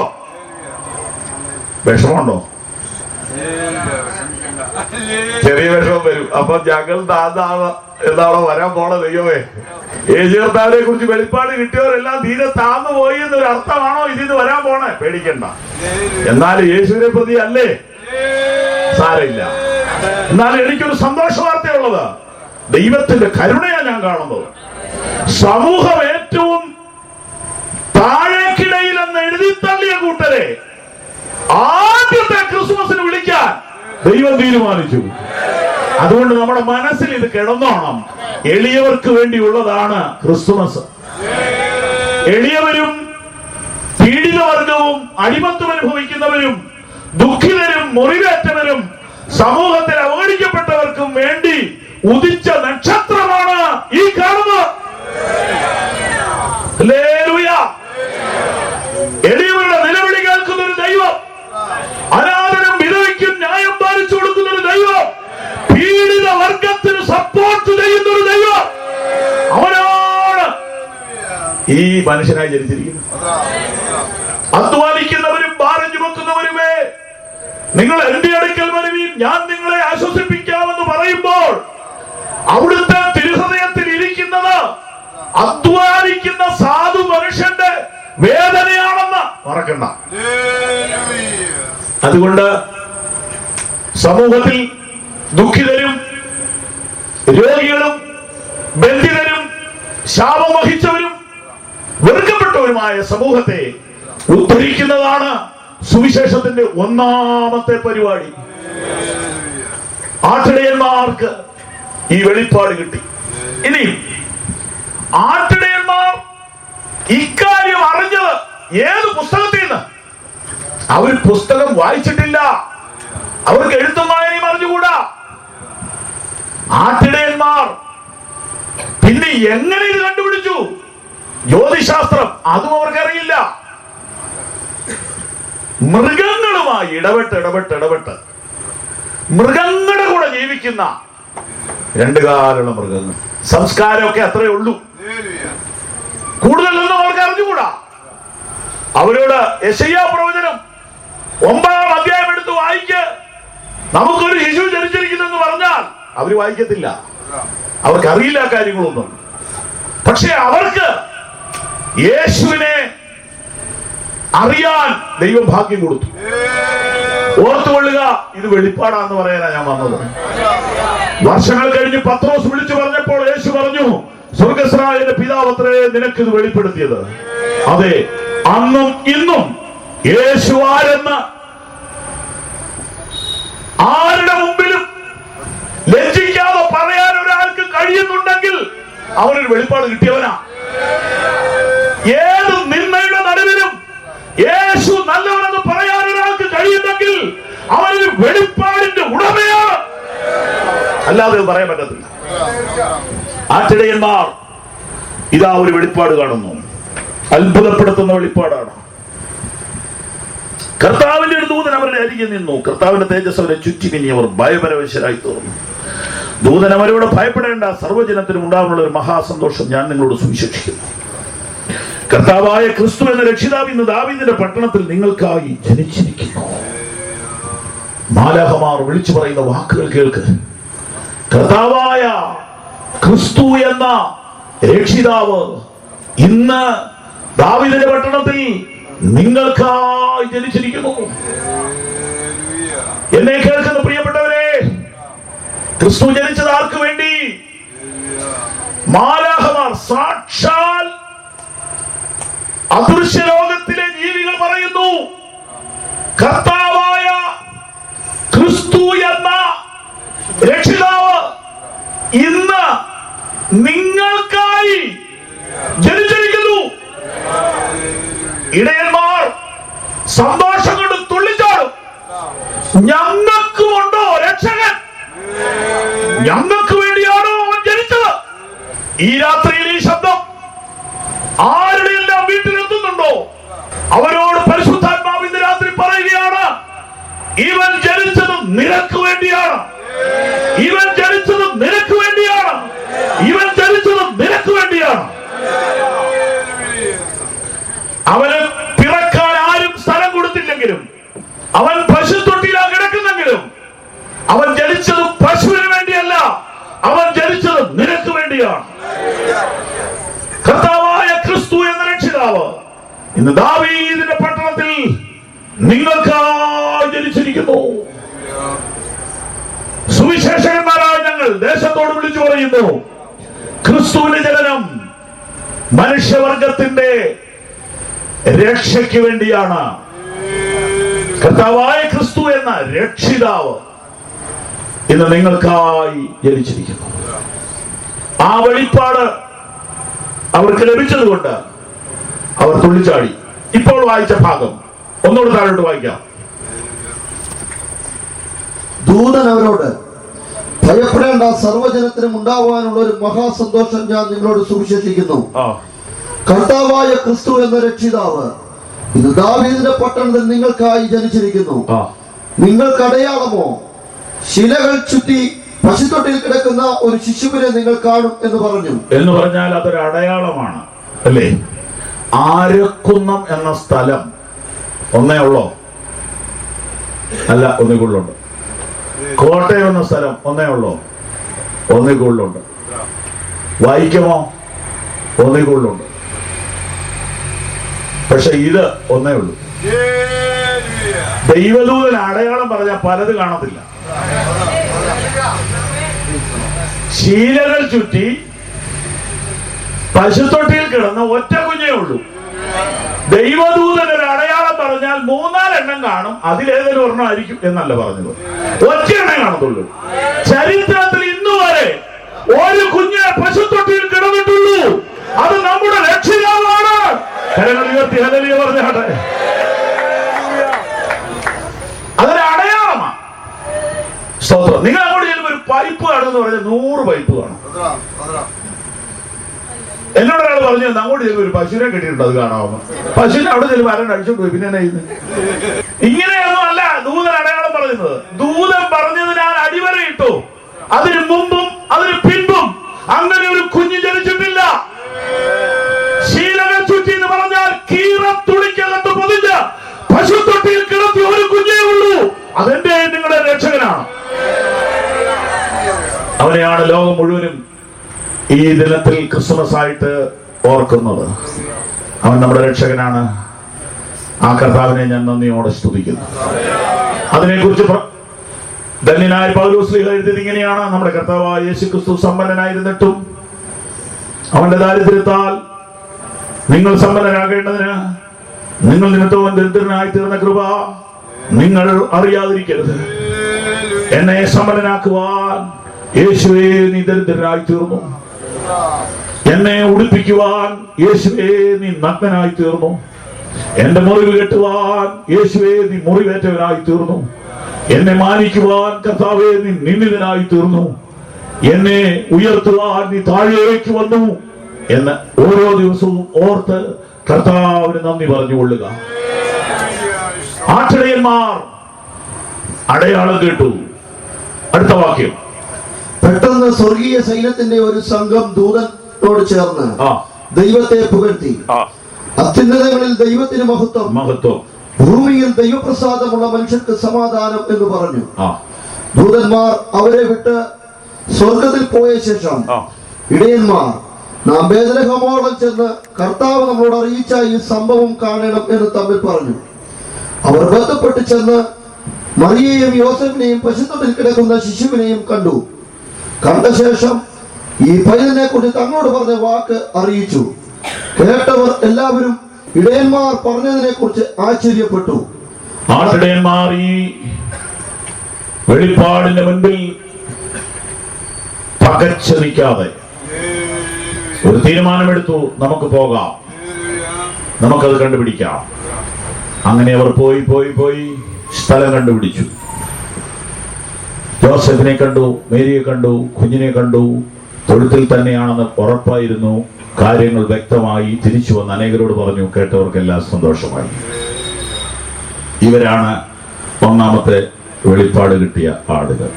വിഷമമുണ്ടോ? ചെറിയ വിഷമം വരും. അപ്പൊ ഞങ്ങൾ താഴ്ന്നാണ് എന്നാണോ വരാൻ പോണ ദൈവമേ? യേശു കർത്താവിനെ കുറിച്ച് വെളിപ്പാട് കിട്ടിയവരെല്ലാം തീരെ താഴ്ന്നു പോയി എന്നൊരു അർത്ഥമാണോ ഇതിന് വരാൻ പോണേ? പേടിക്കണ്ട. എന്നാൽ യേശുവിനെ പ്രതി അല്ലേ? സാരമില്ല. എന്നാൽ എനിക്കൊരു സന്തോഷ വാർത്തയുള്ളത്, ദൈവത്തിന്റെ കരുണയാണ് ഞാൻ കാണുന്നത്. സമൂഹം ഏറ്റവും താഴേക്കിടയിൽ എന്ന് എഴുതി തള്ളിയ കൂട്ടരെ ആദ്യത്തെ ക്രിസ്മസിന് വിളിക്കാൻ ദൈവം തീരുമാനിച്ചു. അതുകൊണ്ട് നമ്മുടെ മനസ്സിൽ ഇത് കിടന്നോണം. എളിയവർക്ക് വേണ്ടിയുള്ളതാണ് ക്രിസ്തുമസ്. എളിയവരും പീഡിതവർഗവും അടിമത്തം അനുഭവിക്കുന്നവരും ദുഃഖിതരും മുറിവേറ്റവരും സമൂഹത്തിൽ അവഗണിക്കപ്പെട്ടവർക്കും വേണ്ടി ഉദിച്ച നക്ഷത്രമാണ് ഈ കാണുന്നത്. ഹല്ലേലൂയ. എളിയവരുടെ നിലവിളി കേൾക്കുന്ന ഒരു ദൈവം, അനാഥനും വിധവയ്ക്കും ന്യായം പാലിച്ചു കൊടുക്കുന്ന ഒരു ദൈവം, പീഡിത വർഗത്തിന് സപ്പോർട്ട് ചെയ്യുന്ന ഒരു ദൈവം, അവനാണ് ഈ മനുഷ്യനായി ജനിച്ചിരിക്കുന്നത്. അധ്വാനിക്കുന്നവരും ഭാരം ചുമക്കുന്നവരുമേ, നിങ്ങൾ എന്റെ അടുക്കൽ വരുവീൻ, ഞാൻ നിങ്ങളെ ആശ്വസിപ്പിക്കാമെന്ന് പറയുമ്പോൾ അവിടുത്തെ തിരുഹൃദയത്തിൽ ഇരിക്കുന്നത് അധ്വാനിക്കുന്ന സാധു മനുഷ്യന്റെ വേദനയാണെന്ന് മറക്കണ്ട. അതുകൊണ്ട് സമൂഹത്തിൽ ദുഃഖിതരും രോഗികളും ബന്ധിതരും ശാപം വഹിച്ചവരും വെറുക്കപ്പെട്ടവരുമായ സമൂഹത്തെ ഉദ്ധരിക്കുന്നതാണ് സുവിശേഷത്തിന്റെ ഒന്നാമത്തെ പരിപാടി. ആട്ടിടയന്മാർക്ക് ഈ വെളിപ്പാട് കിട്ടി. ഇനി ആട്ടിടയന്മാർ ഇക്കാര്യം അറിഞ്ഞത് ഏത് പുസ്തകത്തിൽ നിന്ന്? അവർ പുസ്തകം വായിച്ചിട്ടില്ല, അവർക്ക് എഴുത്തും വായനയും അറിഞ്ഞുകൂടാ. ആട്ടിടയന്മാർ പിന്നെ എങ്ങനെ ഇത് കണ്ടുപിടിച്ചു? ജ്യോതിശാസ്ത്രം, അതും അവർക്കറിയില്ല. മൃഗങ്ങളുമായി ഇടപെട്ട് മൃഗങ്ങളുടെ കൂടെ ജീവിക്കുന്ന രണ്ടു കാലുള്ള മൃഗങ്ങൾ. സംസ്കാരമൊക്കെ അത്രയേ ഉള്ളൂ, കൂടുതലൊന്നും അവർക്ക് അറിഞ്ഞുകൂടാ. അവരോട് യെശയ്യാ പ്രവചനം 9-ാം അധ്യായം എടുത്ത് വായിക്ക്, നമുക്കൊരു ശിശു ജനിച്ചിരിക്കുന്നെന്ന് പറഞ്ഞാൽ അവര് വായിക്കത്തില്ല, അവർക്കറിയില്ല കാര്യങ്ങളൊന്നും. പക്ഷെ അവർക്ക് യേശുവിനെ അറിയാൻ ദൈവം ഭാഗ്യം കൊടുത്തു. ഓർത്തുകൊള്ളുക, ഇത് വെളിപ്പാടാന്ന് പറയാനാ ഞാൻ വന്നത്. വർഷങ്ങൾ കഴിഞ്ഞ് പത്രോസ് വിളിച്ചു പറഞ്ഞപ്പോൾ യേശു പറഞ്ഞു, സ്വർഗസ്രായന്റെ പിതാവത്രേ നിനക്ക് ഇത് വെളിപ്പെടുത്തിയത്. അതെ, അന്നും ഇന്നും യേശു ആരെന്ന് ആരുടെ മുമ്പിലും ലജ്ജിക്കാതെ പറയാൻ ഒരാൾക്ക് കഴിയുന്നുണ്ടെങ്കിൽ അവനൊരു വെളിപ്പാട് കിട്ടിയവനാ. ഏത് നിന്ദയുടെ നടുവിലും യേശു നല്ലവനെന്ന് പറയാൻ ഒരാൾക്ക് കഴിയുന്നെങ്കിൽ അവനൊരു വെളിപ്പാടിന്റെ ഉടമയാണ്, അല്ലാതെ പറയാൻ പറ്റത്തില്ല. ആട്ടിടയന്മാർ ഇതാ ഒരു വെളിപ്പാട് കാണുന്നു, അത്ഭുതപ്പെടുത്തുന്ന വെളിപ്പാടാണ്. കർത്താവിന്റെ ഒരു ദൂതൻ അവരുടെ അരികെ നിന്നു, കർത്താവിന്റെ തേജസ് അവരെ ചുറ്റി മിന്നി അവർ ഭയപരവശരായി തീർന്നു. ദൂതൻ അവരോട് ഭയപ്പെടേണ്ട, സർവ്വജനത്തിനും ഉണ്ടാകാനുള്ള ഒരു മഹാസന്തോഷം ഞാൻ നിങ്ങളോട് സുവിശേഷിക്കുന്നു. കർത്താവായ ക്രിസ്തു എന്ന രക്ഷിതാവ് ഇന്ന് ദാവീദിന്റെ പട്ടണത്തിൽ നിങ്ങൾക്കായി ജനിച്ചിരിക്കുന്നു. മാലാഖമാർ വിളിച്ചു പറയുന്ന വാക്കുകൾ കേൾക്ക്. കർത്താവായ ക്രിസ്തു എന്ന രക്ഷിതാവ് ഇന്ന് ദാവീദിന്റെ പട്ടണത്തിൽ നിങ്ങൾക്കായി ജനിച്ചിരിക്കുന്നു. എന്നെ കേൾക്കുന്ന പ്രിയപ്പെട്ടവരെ, ക്രിസ്തു ജനിച്ചത് ആർക്ക് വേണ്ടി? മാലാഖമാർ, സാക്ഷാൽ അദൃശ്യ ലോകത്തിലെ ജീവികൾ പറയുന്നു, കർത്താവായ ക്രിസ്തു എന്ന രക്ഷിതാവ് ഇന്ന് നിങ്ങൾക്കായി ജനിച്ചിരിക്കുന്നു. ഇടയന്മാർ സന്തോഷം കൊണ്ട് തുള്ളിച്ചാടും. ഞങ്ങൾക്കുമുണ്ടോ രക്ഷകൻ? ഞങ്ങൾക്ക് വേണ്ടിയാണോ അവൻ ജനിച്ചത്? ഈ രാത്രിയിൽ ഈ ശബ്ദം ആരുടെ എല്ലാം വീട്ടിലെത്തുന്നുണ്ടോ അവരോട് പരിശുദ്ധാത്മാവ് ഇന്ന് രാത്രി പറയുകയാണ്, ഇവൻ ജനിച്ചത് നിനക്ക് വേണ്ടിയാണ്, ഇവൻ ജനിച്ചത് നിനക്ക് വേണ്ടിയാണ്, ഇവൻ ജനിച്ചത് നിനക്ക് വേണ്ടിയാണ്. അവന് പിറക്കാൻ ആരും സ്ഥലം കൊടുത്തില്ലെങ്കിലും, അവൻ പശുത്തൊട്ടിയിലാ കിടക്കുന്നെങ്കിലും, അവൻ ജനിച്ചത് പശുവിന് വേണ്ടിയല്ല, അവൻ ജനിച്ചത് നിനക്ക് വേണ്ടിയാണ്. കർത്താവായ ക്രിസ്തു എന്ന രക്ഷിതാവ് ഇന്ന് ദാവീദിന്റെ പട്ടണത്തിൽ നിങ്ങൾക്കായി ജനിച്ചിരിക്കുന്നു. സുവിശേഷകന്മാരായ ഞങ്ങൾ ദേശത്തോട് വിളിച്ചു പറയുന്നു, ക്രിസ്തുവിന്റെ ജനനം മനുഷ്യവർഗത്തിന്റെ രക്ഷയ്ക്ക് വേണ്ടിയാണ്. കർത്താവായ ക്രിസ്തു എന്ന രക്ഷിതാവ് ഇന്ന് നിങ്ങൾക്കായി ജനിച്ചിരിക്കുന്നു. ആ വെളിപ്പാട് അവർക്ക് ലഭിച്ചതുകൊണ്ട് അവർ തുള്ളിച്ചാടി. ഇപ്പോൾ വായിച്ച ഭാഗം ഒന്നുകൂടെ താഴോട്ട് വായിക്കാം. ദൂതൻ അവരോട്, ഭയപ്പെടേണ്ട, സർവ്വജനത്തിനും ഉണ്ടാവാനുള്ള ഒരു മഹാസന്തോഷം ഞാൻ നിങ്ങളോട് സുവിശേഷിക്കുന്നു. കർത്താവായ ക്രിസ്തു എന്ന രക്ഷിതാവ് ഇത് ദാവീദിന്റെ പട്ടണത്തിൽ നിങ്ങൾക്കായി ജനിച്ചിരിക്കുന്നു. നിങ്ങൾക്ക് അടയാളമോ? ശിലകൾ ചുറ്റി പശുത്തൊട്ടിയിൽ കിടക്കുന്ന ഒരു ശിശുവിനെ നിങ്ങൾ കാണും എന്ന് പറഞ്ഞു. എന്ന് പറഞ്ഞാൽ അതൊരു അടയാളമാണ്, അല്ലേ? ആരക്കുന്നം എന്ന സ്ഥലം ഒന്നേ ഉള്ളോ? അല്ല, ഒന്നിൽ കൂടുതലുണ്ട്. കോട്ടയം എന്ന സ്ഥലം ഒന്നേ ഉള്ളോ? ഒന്നിൽ കൂടുതലുണ്ട്. വായിക്കുമോ? ഒന്നിൽ കൂടുതലുണ്ട്. പക്ഷെ ഇത് ഒന്നേ ഉള്ളൂ. ദൈവദൂതൻ അടയാളം പറഞ്ഞാൽ പലത് കാണത്തില്ല. ശീലകൾ ചുറ്റി പശുത്തൊട്ടിയിൽ കിടന്ന ഒറ്റ കുഞ്ഞേ ഉള്ളൂ. ദൈവദൂതൻ ഒരു അടയാളം പറഞ്ഞാൽ 3-4 എണ്ണം കാണും. അതിലേതൊരു ഒരെണ്ണം ആയിരിക്കും എന്നല്ല പറഞ്ഞത്. ഒറ്റ എണ്ണം കാണത്തുള്ളൂ. ചരിത്രത്തിൽ ഇന്നുവരെ ഒരു കുഞ്ഞ് പശുത്തൊട്ടിയിൽ കിടന്നിട്ടുള്ളൂ. അത് നമ്മുടെ രക്ഷിതാവാണ്. കരങ്ങൾ ഉയർത്തി ഹല്ലേലൂയ പറഞ്ഞാട്ടെ. അതൊരു അടയാളമാണ്. സ്തോത്രം. നിങ്ങൾ അങ്ങോട്ട് ചെല്ലുമ്പോൾ ഒരു പൈപ്പ് കാണുമെന്ന് പറഞ്ഞാൽ 100 പൈപ്പ് കാണും. എന്നോട് ഒരാൾ പറഞ്ഞു, അങ്ങോട്ട് ചെല്ലുമ്പോൾ ഒരു പശുവിനെ കെട്ടിയിട്ടുണ്ട്, അത് കാണാവുന്ന. പശുവിനെ അവിടെ ചെല്ലുമ്പോൾ ആരും അടിച്ചോണ്ട് പോയി. പിന്നെ ഇങ്ങനെയൊന്നും അല്ല ദൂതൻ അടയാളം പറയുന്നത്. ദൂതൻ പറഞ്ഞതിനാൽ അടിവരയിട്ടു. അതിന് മുമ്പും അതിന് പിൻപും അങ്ങനെ ഒരു കുഞ്ഞ് ജനിച്ചിട്ടില്ല. ശീലകൾ ചുറ്റി എന്ന് പറഞ്ഞാൽ കീറത്തുണിക്കകത്ത് പൊതിഞ്ഞ് പശുത്തൊട്ടിയിൽ കിടത്തി ഒരു കുഞ്ഞേ ഉള്ളൂ. അതെന്റെ നിങ്ങളുടെ രക്ഷകനാണ്. അവനെയാണ് ലോകം മുഴുവനും ഈ ദിനത്തിൽ ക്രിസ്മസ് ആയിട്ട് ഓർക്കുന്നത്. അവൻ നമ്മുടെ രക്ഷകനാണ്. ആ കർത്താവിനെ ഞാൻ നന്ദിയോടെ സ്തുതിക്കുന്നു. അതിനെക്കുറിച്ച് ധന്യനായ പൗലോസ് ശ്ലീഹ എഴുതിയത് ഇങ്ങനെയാണ്: നമ്മുടെ കർത്താവായ യേശുക്രിസ്തു സമ്പന്നനായിരുന്നിട്ടും അവന്റെ ദാരിദ്ര്യത്താൽ നിങ്ങൾ സമ്പന്നരാകേണ്ടതിന് നിങ്ങൾ നിമിത്തവും ദരിദ്രനായി തീർന്ന കൃപ നിങ്ങൾ അറിയാതിരിക്കരുത്. എന്നെ സമ്പന്നനാക്കുവാൻ യേശുവേ നീ ദരിദ്രനായി തീർന്നു. എന്നെ ഉടുപ്പിക്കുവാൻ യേശുവേ നീ നഗ്നനായി തീർന്നു. എന്റെ മുറിവ് കെട്ടുവാൻ യേശുവേ നീ മുറിവേറ്റവനായി തീർന്നു. എന്നെ മാനിക്കുവാൻ കർത്താവേ നീ നിന്ദിതനായി തീർന്നു. എന്നെ ഉയർത്തുവാൻ നീ താഴേക്ക് വന്നു എന്ന് ഓരോ ദിവസവും ഓർത്ത് കർത്താവിന് നന്ദി പറഞ്ഞുകൊള്ളുക. ആട്ടിടയന്മാർ അടയാളം കേട്ടു. അടുത്ത വാക്യം: പെട്ടെന്ന് സ്വർഗീയ സൈന്യത്തിന്റെ ഒരു സംഘം ദൂതനോട് ചേർന്ന് ദൈവത്തെ പുകഴ്ത്തി, അത്യുന്നതങ്ങളിൽ ദൈവത്തിന് മഹത്വം, ഭൂമിയിൽ ദൈവപ്രസാദമുള്ള മനുഷ്യർക്ക് സമാധാനം എന്ന് പറഞ്ഞു. ദൂതന്മാർ അവരെ വിട്ട് സ്വർഗത്തിൽ പോയ ശേഷം ഇടയന്മാർ നാം ബേത്ലഹേമോളം ചെന്ന് കർത്താവ് നമ്മളോട് അറിയിച്ച ഈ സംഭവം കാണണം എന്ന് തമ്മിൽ പറഞ്ഞു. അവർ ബന്ധപ്പെട്ട് ചെന്ന് മറിയയെയും യോസഫിനെയും പശുത്തൊട്ടിൽ കിടക്കുന്ന ശിശുവിനെയും കണ്ടു. കണ്ട ശേഷം ഈ പൈതലിനെ കുറിച്ച് തങ്ങളോട് പറഞ്ഞ വാക്ക് അറിയിച്ചു. കേട്ടവർ എല്ലാവരും ഇടയന്മാർ പറഞ്ഞതിനെ കുറിച്ച് ആശ്ചര്യപ്പെട്ടു. ആട്ടിടയന്മാർ ഈ വെളിപ്പാടിന്റെ മുൻപിൽ പകച്ചു നിൽക്കാതെ ഒരു തീരുമാനമെടുത്തു: നമുക്ക് പോകാം, നമുക്കത് കണ്ടുപിടിക്കാം. അങ്ങനെ അവർ പോയി സ്ഥലം കണ്ടുപിടിച്ചു. ജോസഫിനെ കണ്ടു, മേരിയെ കണ്ടു, കുഞ്ഞിനെ കണ്ടു. തൊഴുത്തിൽ തന്നെയാണെന്ന് ഉറപ്പായിരുന്നു. കാര്യങ്ങൾ വ്യക്തമായി. തിരിച്ചു വന്ന് അനേകരോട് പറഞ്ഞു. കേട്ടവർക്കെല്ലാം സന്തോഷമായി. ഇവരാണ് ഒന്നാമത്തെ വെളിപ്പാട് കിട്ടിയ ആളുകൾ.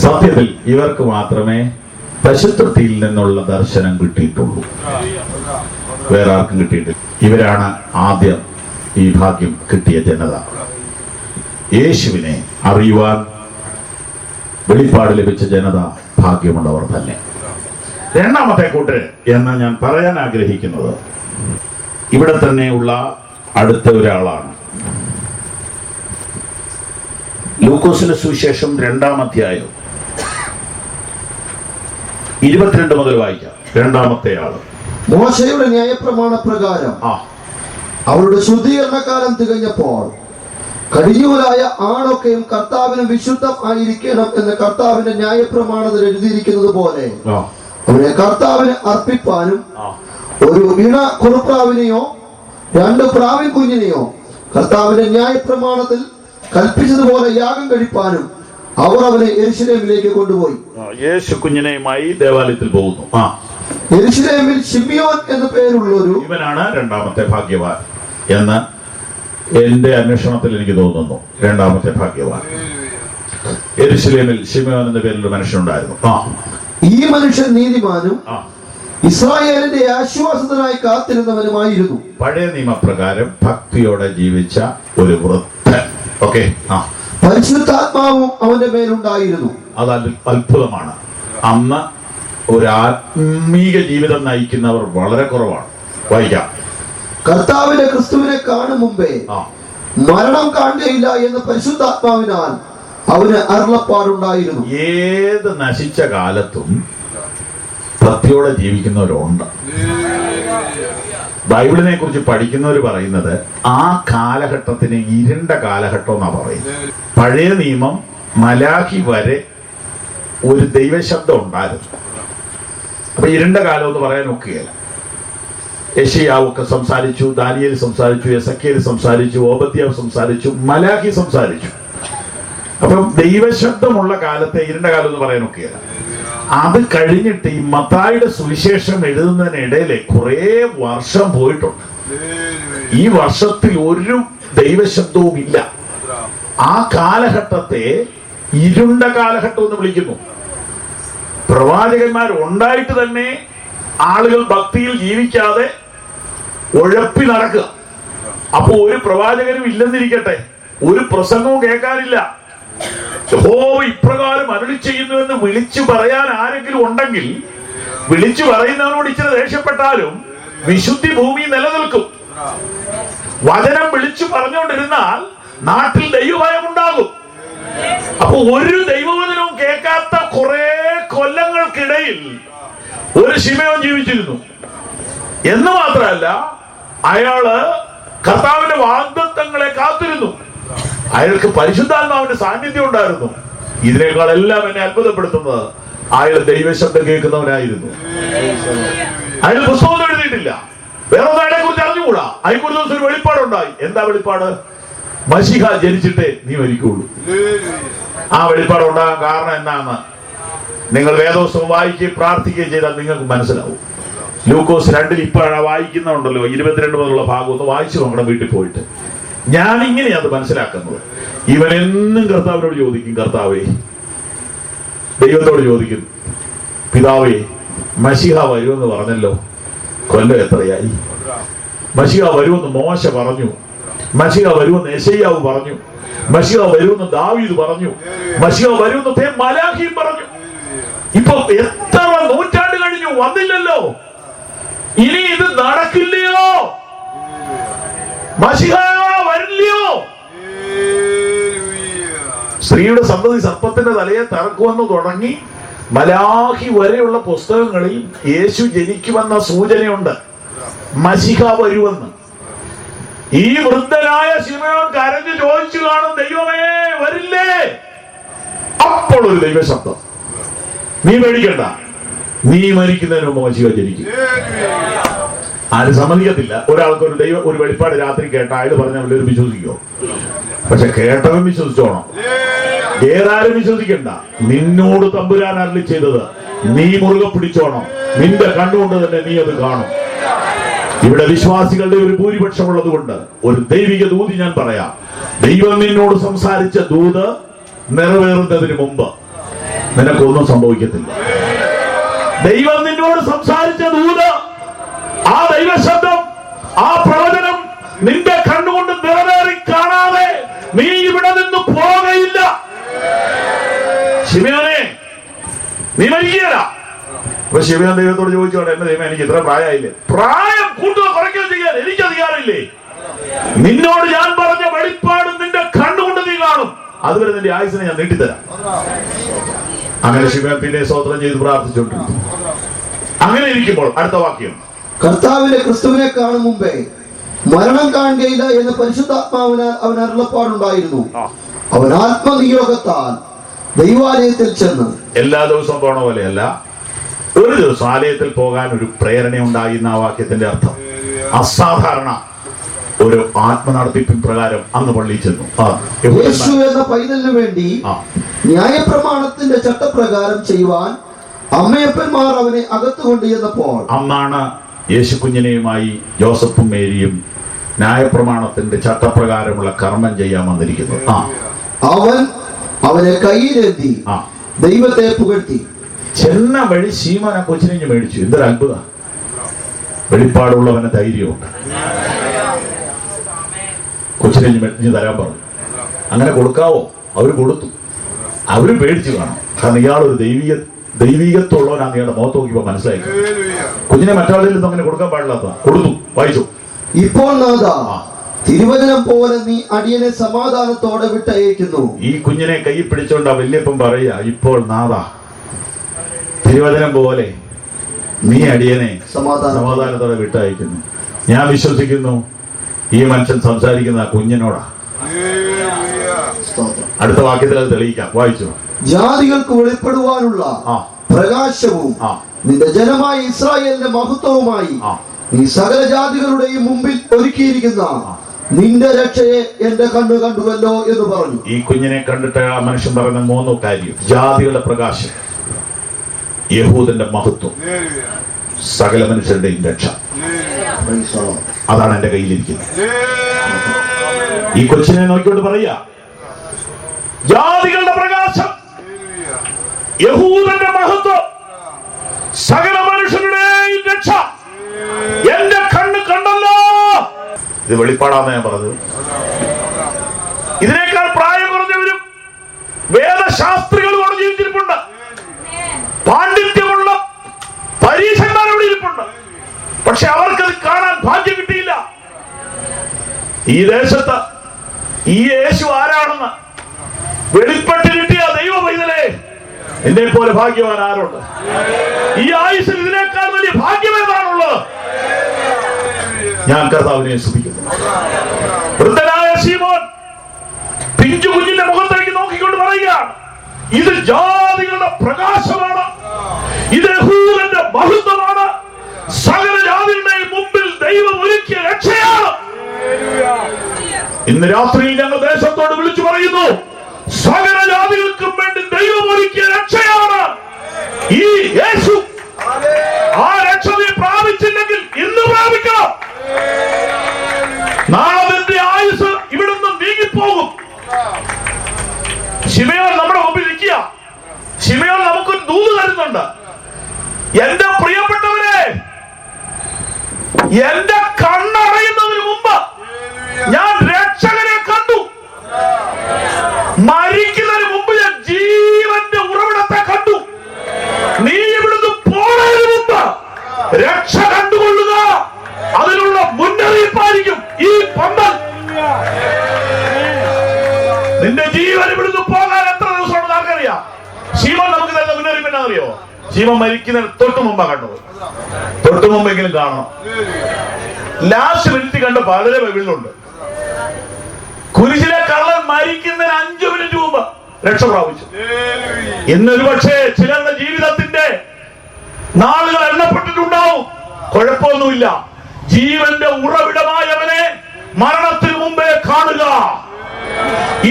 സത്യത്തിൽ ഇവർക്ക് മാത്രമേ പശുത്തൊട്ടിയിൽ നിന്നുള്ള ദർശനം കിട്ടിയിട്ടുള്ളൂ. വേറെ ആർക്കും കിട്ടിയിട്ടില്ല. ഇവരാണ് ആദ്യം ഈ ഭാഗ്യം കിട്ടിയ ജനത. യേശുവിനെ അറിയുവാൻ വെളിപ്പാട് ലഭിച്ച ജനത ഭാഗ്യമുള്ളവർ തന്നെ. രണ്ടാമത്തെ കൂട്ട് എന്ന് ഞാൻ പറയാൻ ആഗ്രഹിക്കുന്നത് ഇവിടെ തന്നെയുള്ള അടുത്ത ഒരാളാണ്. ലൂക്കോസിന്റെ സുവിശേഷം 2-ാം അധ്യായം 22 മുതൽ വായിക്കാം. രണ്ടാമത്തെ ആള് മോശയുടെ ന്യായപ്രമാണ പ്രകാരം അവരുടെ ശുദ്ധീകരണ കാലം തികഞ്ഞപ്പോൾ കടിഞ്ഞൂലായ ആണൊക്കെയും കർത്താവിന് വിശുദ്ധം ആയിരിക്കണം എന്ന് കർത്താവിന്റെ ന്യായപ്രമാണത്തിൽ എഴുതിയിരിക്കുന്നത് പോലെ അവനെ കർത്താവിന് അർപ്പിപ്പാനും ഒരു ഇണ കുറുപ്രാവിനെയോ 2 പ്രാവിൻ കുഞ്ഞിനെയോ കർത്താവിന്റെ ന്യായപ്രമാണത്തിൽ കൽപ്പിച്ചതുപോലെ യാഗം കഴിപ്പാനും അവർ അവനെ യെരൂശലേമിലേക്ക് കൊണ്ടുപോയി. യേശു കുഞ്ഞിനെയുമായി ദേവാലയത്തിൽ പോകുന്നു. യെരൂശലേമിൽ ശിമിയോൻ എന്ന പേരുള്ളൊരു ഇവനാണ് രണ്ടാമത്തെ ഭാഗ്യവാൻ എന്ന് എന്റെ അന്വേഷണത്തിൽ എനിക്ക് തോന്നുന്നു. രണ്ടാമത്തെ ഭാഗ്യവാൻ യെരൂശലേമിൽ ശിമിയോൻ എന്ന പേരിൽ മനുഷ്യനുണ്ടായിരുന്നു. ഈ മനുഷ്യൻ നീതിമാനും ഇസ്രായേലിന്റെ ആശ്വാസത്തിനായി കാത്തിരുന്നവനുമായിരുന്നു. പഴയ നിയമപ്രകാരം ഭക്തിയോടെ ജീവിച്ച ഒരു വൃദ്ധൻ. ഓക്കെ, പരിശുദ്ധാത്മാവും അവന്റെ മേലുണ്ടായിരുന്നു. അത് അത്ഭുതമാണ്. അന്ന് ഒരു ആത്മീക ജീവിതം നയിക്കുന്നവർ വളരെ കുറവാണ്. വായിക്കാം. കർത്താവിന്റെ ക്രിസ്തുവിനെ കാണും മുമ്പേ മരണം കാണുകയില്ല എന്ന് പരിശുദ്ധാത്മാവിനാൽ അവന് അരുളപ്പാടുണ്ടായിരുന്നു. ഏത് നശിച്ച കാലത്തും ഭക്തിയോടെ ജീവിക്കുന്നവരുണ്ട്. ബൈബിളിനെ കുറിച്ച് പഠിക്കുന്നവർ പറയുന്നത് ആ കാലഘട്ടത്തിന് ഇരുണ്ട കാലഘട്ടം എന്നാ പറയുന്നത്. പഴയ നിയമം മലാഖി വരെ ഒരു ദൈവശബ്ദം ഉണ്ടായിരുന്നു. അപ്പൊ ഇരുണ്ട കാലം എന്ന് പറയാൻ ഒക്കുകയില്ല. യെശയ്യാവൊക്കെ സംസാരിച്ചു, ദാനിയേൽ സംസാരിച്ചു, എസെക്കിയേൽ സംസാരിച്ചു, ഓബദ്യാവ് സംസാരിച്ചു, മലാഖി സംസാരിച്ചു. അപ്പം ദൈവശബ്ദമുള്ള കാലത്തെ ഇരുണ്ട കാലം എന്ന് പറയാൻ ഒക്കുകയില്ല. അത് കഴിഞ്ഞിട്ട് ഈ മത്തായിയുടെ സുവിശേഷം എഴുതുന്നതിനിടയിലെ കുറെ വർഷം പോയിട്ടുണ്ട്. ഈ വർഷത്തിൽ ഒരു ദൈവശബ്ദവും ഇല്ല. ആ കാലഘട്ടത്തെ ഇരുണ്ട കാലഘട്ടം എന്ന് വിളിക്കുന്നു. പ്രവാചകന്മാർ ഉണ്ടായിട്ട് തന്നെ ആളുകൾ ഭക്തിയിൽ ജീവിക്കാതെ ഉഴപ്പി നടക്കുക. അപ്പൊ ഒരു പ്രവാചകനും ഇല്ലെന്നിരിക്കട്ടെ, ഒരു പ്രസംഗവും കേൾക്കാനില്ല. യഹോവ ഇപ്രകാരം അരുളി ചെയ്യുന്നു എന്ന് വിളിച്ചു പറയാൻ ആരെങ്കിലും ഉണ്ടെങ്കിൽ വിളിച്ചു പറയുന്നവനോട് ഇച്ചിരി ദേഷ്യപ്പെട്ടാലും വിശുദ്ധി ഭൂമി നിലനിൽക്കും. വചനം വിളിച്ചു പറഞ്ഞുകൊണ്ടിരുന്നാൽ നാട്ടിൽ ദൈവഭയം ഉണ്ടാകും. അപ്പൊ ഒരു ദൈവവചനവും കേൾക്കാത്ത കുറെ കൊല്ലങ്ങൾക്കിടയിൽ ഒരു ശിമയോൻ ജീവിച്ചിരുന്നു. എന്ന് മാത്രമല്ല, അയാള് കർത്താവിന്റെ വാഗ്ദത്തങ്ങളെ കാത്തിരുന്നു. അയാൾക്ക് പരിശുദ്ധാത്മാവിന്റെ സാന്നിധ്യം ഉണ്ടായിരുന്നു. ഇതിനേക്കാൾ എല്ലാം എന്നെ അത്ഭുതപ്പെടുത്തുന്നത് അയാൾ ദൈവശബ്ദം കേൾക്കുന്നവനായിരുന്നു. അയാൾ പുസ്തകം എഴുതിയിട്ടില്ല, വേറെ ഒരാളെ കുറിച്ച് അറിഞ്ഞുകൂടാ. അതിനെക്കുറിച്ച് ദിവസം ഒരു വെളിപ്പാടുണ്ടായി. എന്താ വെളിപ്പാട്? മശിഹ ജനിച്ചിട്ടേ നീ മരിക്കുള്ളൂ. ആ വെളിപ്പാട് ഉണ്ടാകാൻ കാരണം എന്താണെന്ന് നിങ്ങൾ വേദോത്സവം വായിക്കുകയും പ്രാർത്ഥിക്കുകയും ചെയ്താൽ നിങ്ങൾക്ക് മനസ്സിലാവും. ലൂക്കോസ് 2 ഇപ്പോഴാണ് വായിക്കുന്നുണ്ടല്ലോ, 22 മുതലുള്ള ഭാഗം ഒന്ന് വായിച്ചു നോക്കണം വീട്ടിൽ പോയിട്ട്. ഞാൻ ഇങ്ങനെയാ അത് മനസ്സിലാക്കുന്നത്. ഇവൻ എന്നും കർത്താവിനോട് ചോദിക്കും, കർത്താവേ, ദൈവത്തോട് ചോദിക്കും, പിതാവേ, മശിഹ വരുമെന്ന് പറഞ്ഞല്ലോ, കൊല്ലം എത്രയായി? മശിഹ വരുമെന്ന് മോശ പറഞ്ഞു, മശിഹ വരുമെന്ന് യെശയ്യാവ് പറഞ്ഞു, മശിഹ വരുമെന്ന് ദാവീദ് പറഞ്ഞു, മശിഹ വരുമെന്ന് മലാഖിയും പറഞ്ഞു. ഇപ്പൊ എത്ര നൂറ്റാണ്ട് കഴിഞ്ഞു, വന്നില്ലല്ലോ. ഇനി ഇത് നടക്കില്ലയോ? മശിഹ വരില്ലയോ? സ്ത്രീയുടെ സന്തതി സർപ്പത്തിന്റെ തലയെ തറക്കുമെന്ന് തുടങ്ങി മലാഖി വരെയുള്ള പുസ്തകങ്ങളിൽ യേശു ജനിക്കുമെന്ന സൂചനയുണ്ട്. മശിഹ വരുമെന്ന്. ഈ വൃദ്ധനായ ശിമയോൻ കരഞ്ഞു ചോദിച്ചു കാണും, ദൈവമേ വരില്ലേ? അപ്പോൾ ഒരു ദൈവശബ്ദം, നീ പേടിക്കണ്ട, നീ മരിക്കുന്നതിന് മുമ്പ് മശിഹ ജനിക്കും. ആരും സമ്മതിക്കത്തില്ല. ഒരാൾക്ക് ഒരു വെളിപ്പാട് രാത്രി കേട്ട അയാൾ പറഞ്ഞ എല്ലാവരും വിശ്വസിക്കുമോ? പക്ഷെ കേട്ടവൻ വിശ്വസിച്ചോണം. ഏതാരും വിശ്വസിക്കണ്ട. നിന്നോട് തമ്പുരാൻ അരുളി ചെയ്തത് നീ മുറുകെ പിടിച്ചോണം. നിന്റെ കണ്ണുകൊണ്ട് തന്നെ നീ അത് കാണും. ഇവിടെ വിശ്വാസികളുടെ ഒരു ഭൂരിപക്ഷം ഉള്ളത് കൊണ്ട് ഒരു ദൈവിക ദൂതി ഞാൻ പറയാം. ദൈവം നിന്നോട് സംസാരിച്ച ദൂത് നിറവേറുന്നതിന് മുമ്പ് നിനക്കൊന്നും സംഭവിക്കത്തില്ല. ദൈവം നിന്നോട് സംസാരിച്ച ദൂത്, ആ ദൈവശബ്ദം, ആ പ്രവചനം നിന്റെ കണ്ണുകൊണ്ട് നിറവേറി കാണാതെ നീ ഇവിടെ നിന്ന് പോകയില്ല. ശിമയോനെ, നീ മരിക്കുകയില്ല. അപ്പൊ ശിമയോൻ ദൈവത്തോട് ചോദിച്ചോട്ടെ, എന്റെ ദൈവം, എനിക്ക് ഇത്ര പ്രായമായില്ലേ? പ്രായം കൂട്ടുക കുറയ്ക്കുക ചെയ്യാൻ എനിക്ക് അധികാരമില്ലേ? നിന്നോട് ഞാൻ പറഞ്ഞ വെളിപ്പാട് നിന്റെ കണ്ണുകൊണ്ട് നീ കാണും. അതുവരെ നിന്റെ ആയുസിനെ ഞാൻ നീട്ടിത്തരാം. അങ്ങനെ ശിമയോൻ പിന്നെ സ്തോത്രം ചെയ്ത് പ്രാർത്ഥിച്ചോണ്ടിരിക്കും. അങ്ങനെ ഇരിക്കുമ്പോൾ അടുത്ത വാക്യം, കർത്താവിന്റെ ക്രിസ്തുവിനെ കാണും മുമ്പേ മരണം കാണുകയില്ല എന്ന് പരിശുദ്ധാത്മാവിനാൽ അവൻ അരുളപ്പാടുണ്ടായിരുന്നു. അവൻ ആത്മനിയോഗത്താൽ ദൈവാലയത്തിൽ ചെന്ന്, എല്ലാ ദിവസവും പോണ പോലെയല്ല, ഒരു ദിവസം ആലയത്തിൽ പോകാൻ ഒരു പ്രേരണ ഉണ്ടായി എന്ന ആ വാക്യത്തിന്റെ അർത്ഥം. അസാധാരണ ഒരു ആത്മനടത്തിപ്പിൻ പ്രകാരം അങ്ങ് പള്ളിയിൽ ചെന്നു. യേശു എന്ന പൈതലിനു വേണ്ടി ന്യായപ്രമാണത്തിന്റെ ചട്ടപ്രകാരം ചെയ്യുവാൻ അമ്മയപ്പന്മാർ അവനെ അകത്തു കൊണ്ടുചെന്നപ്പോൾ, അന്നാണ് യേശു കുഞ്ഞിനെയുമായി ജോസഫും മേരിയും ന്യായപ്രമാണത്തിന്റെ ചട്ടപ്രകാരമുള്ള കർമ്മം ചെയ്യാൻ വന്നിരിക്കുന്നത്. അവൻ അവനെ കയ്യിലെത്തി ദൈവത്തെ പുകഴ്ത്തി. ചെന്ന വഴി ശീമോൻ ആ കൊച്ചിനെ മേടിച്ചു. എന്തൊരു അത്ഭുത! വെളിപ്പാടുള്ളവന് ധൈര്യമുണ്ട്. കൊച്ചിനെ മെടിഞ്ഞ് തരാൻ പറഞ്ഞു. അങ്ങനെ കൊടുക്കാവോ? അവര് കൊടുത്തു. അവര് പേടിച്ചു കാണും. കാരണം ഇയാളൊരു ദൈവീകത്വമുള്ളവനാണ്. ഇയാളുടെ മുഖത്ത് നോക്കിയപ്പോ മനസ്സിലായി. കുഞ്ഞിനെ മറ്റാളിൽ നിന്നും അങ്ങനെ കൊടുക്കാൻ പാടില്ലാത്ത കൊടുത്തു. വായിച്ചു. ഇപ്പോൾ നാഥാ, തിരുവചനം പോലെ നീ അടിയനെ സമാധാനത്തോടെ വിട്ടയക്കുന്നു. ഈ കുഞ്ഞിനെ കൈ പിടിച്ചോണ്ട് ആ വല്യപ്പൻ പറയാ, ഇപ്പോൾ നാഥാ, തിരുവചനം പോലെ നീ അടിയനെ സമാധാനത്തോടെ വിട്ടയക്കുന്നു. ഞാൻ വിശ്വസിക്കുന്നു ഈ മനുഷ്യൻ സംസാരിക്കുന്ന ആ കുഞ്ഞിനോടാ. അടുത്ത വാക്യത്തിൽ അത് തെളിയിക്കാം. വായിച്ചു. ജാതികൾക്ക് വെളിപ്പെടുവാനുള്ള പ്രകാശവും നിന്റെ ജനമായ ഇസ്രായേലിന്റെ മഹത്വവുമായി നീ സകല ജാതികളുടെയും മുമ്പിൽ ഒരുക്കിയിരിക്കുന്ന നിന്റെ രക്ഷയെ എന്റെ കണ്ണു കണ്ടുവല്ലോ എന്ന് പറഞ്ഞു. ഈ കുഞ്ഞിനെ കണ്ടിട്ട് ആ മനുഷ്യൻ പറയുന്ന 3 കാര്യം: ജാതികളുടെ പ്രകാശം, യഹൂദന്റെ മഹത്വം, സകല മനുഷ്യരുടെയും രക്ഷ. അതാണ് എന്റെ കയ്യിലിരിക്കുന്നത്. ഈ കൊച്ചിനെ നോക്കിക്കൊണ്ട് പറയാ, ജാതികളുടെ പ്രകാശം, യഹൂദന്റെ മഹത്വം, സകല മനുഷ്യരുടെയും രക്ഷ എന്റെ കണ്ണ് കണ്ടല്ലോ. ഇത് വെളിപ്പാടാന്ന് ഞാൻ പറഞ്ഞത്. ഇതിനേക്കാൾ പ്രായം കുറഞ്ഞവരും വേദശാസ്ത്രികളോട് ജീവിച്ചിരിപ്പുണ്ട്. പാണ്ഡിത്യമുള്ള പരീക്ഷന്മാരോട് ഇരിപ്പുണ്ട്. പക്ഷെ അവർക്കത് കാണാൻ ഭാഗ്യം കിട്ടിയില്ല. ഈ ദേശത്ത് ഈ യേശു ആരാണെന്ന് വെളിപ്പെട്ട് കിട്ടിയ ദൈവ പൈതലേ, എന്നെ പോലെ ഭാഗ്യവാൻ ആരുണ്ട്? ഈ ആയുസ്സിൽ ഇതിനേക്കാൾ വലിയ ഭാഗ്യമേതാണുള്ളത്? ഞാൻ കർത്താവിനെ സ്തുതിക്കുന്നു. വൃദ്ധനായ ശീമോൻ പിഞ്ചു കുഞ്ഞിന്റെ മുഖത്തേക്ക് നോക്കിക്കൊണ്ട് പറയുകയാണ്, ഇത് ജാതികളുടെ പ്രകാശമാണ്, ഇത് യഹൂദന്റെ മഹത്വമാണ്, സകല ജാതികളുടെയും മുമ്പിൽ ദൈവം ഒരുക്കിയ രക്ഷയാണ്. ഇന്ന് രാത്രിയിൽ ഞങ്ങൾ ദേശത്തോട് വിളിച്ചു പറയുന്നു, സകല ജാതികൾക്കും വേണ്ടി ദൈവം ഒരുക്കിയ രക്ഷയാണ് ഈ യേശു. ആ രക്ഷ നീ പ്രാപിച്ചില്ലെങ്കിൽ ഇന്ന് പ്രാപിക്കണം. നാളെ നിന്റെ ആയുസ് ഇവിടുന്ന് നീങ്ങിപ്പോകും. ശിമയോൻ നമ്മുടെ മുമ്പിൽ ഇരിക്കുക. ശിമയോൻ നമുക്കൊരു ദൂത് തരുന്നുണ്ട്. എന്റെ പ്രിയപ്പെട്ടവരെ, എന്റെ കണ്ണടയുന്നതിന് മുമ്പ് ഞാൻ രക്ഷകനെ കണ്ടു. മരിക്കുന്നതിന് മുമ്പ് ഞാൻ ജീവന്റെ ഉറവിടത്തെ കണ്ടു. നീ ഇവിടുന്ന് പോണതിന് മുമ്പ് രക്ഷ കണ്ടുകൊള്ളുക. അതിനുള്ള മുന്നറിയിപ്പായിരിക്കും ഈ പന്തൽ. നിന്റെ ജീവൻ ഇവിടുന്ന് പോകാൻ എത്ര ദിവസമുണ്ടെന്ന് ആർക്കറിയാം? ശീമോൻ നമുക്ക് തരുന്ന മുന്നറിയിപ്പ് എന്നാണെന്നറിയോ? ശീമോൻ മരിക്കുന്നതിന് തൊട്ട് മുമ്പാ കണ്ടത്. തൊട്ട് മുമ്പെങ്കിലും കാണണം. ലാസ്റ്റ് മിനിറ്റ് കണ്ട പലരെ ബൈബിളിലുണ്ട്. കുരിശിലെ കള്ളൻ മരിക്കുന്നതിന് 5 മിനിറ്റ് മുമ്പ് രക്ഷ പ്രാപിച്ചു. ഇന്നൊരു പക്ഷേ ചിലരുടെ ജീവിതത്തിന്റെ നാളുകൾ എണ്ണപ്പെട്ടിട്ടുണ്ടാവും. കുഴപ്പമൊന്നുമില്ല. ജീവന്റെ ഉറവിടമായവനെ മരണത്തിന് മുമ്പേ കാണുക.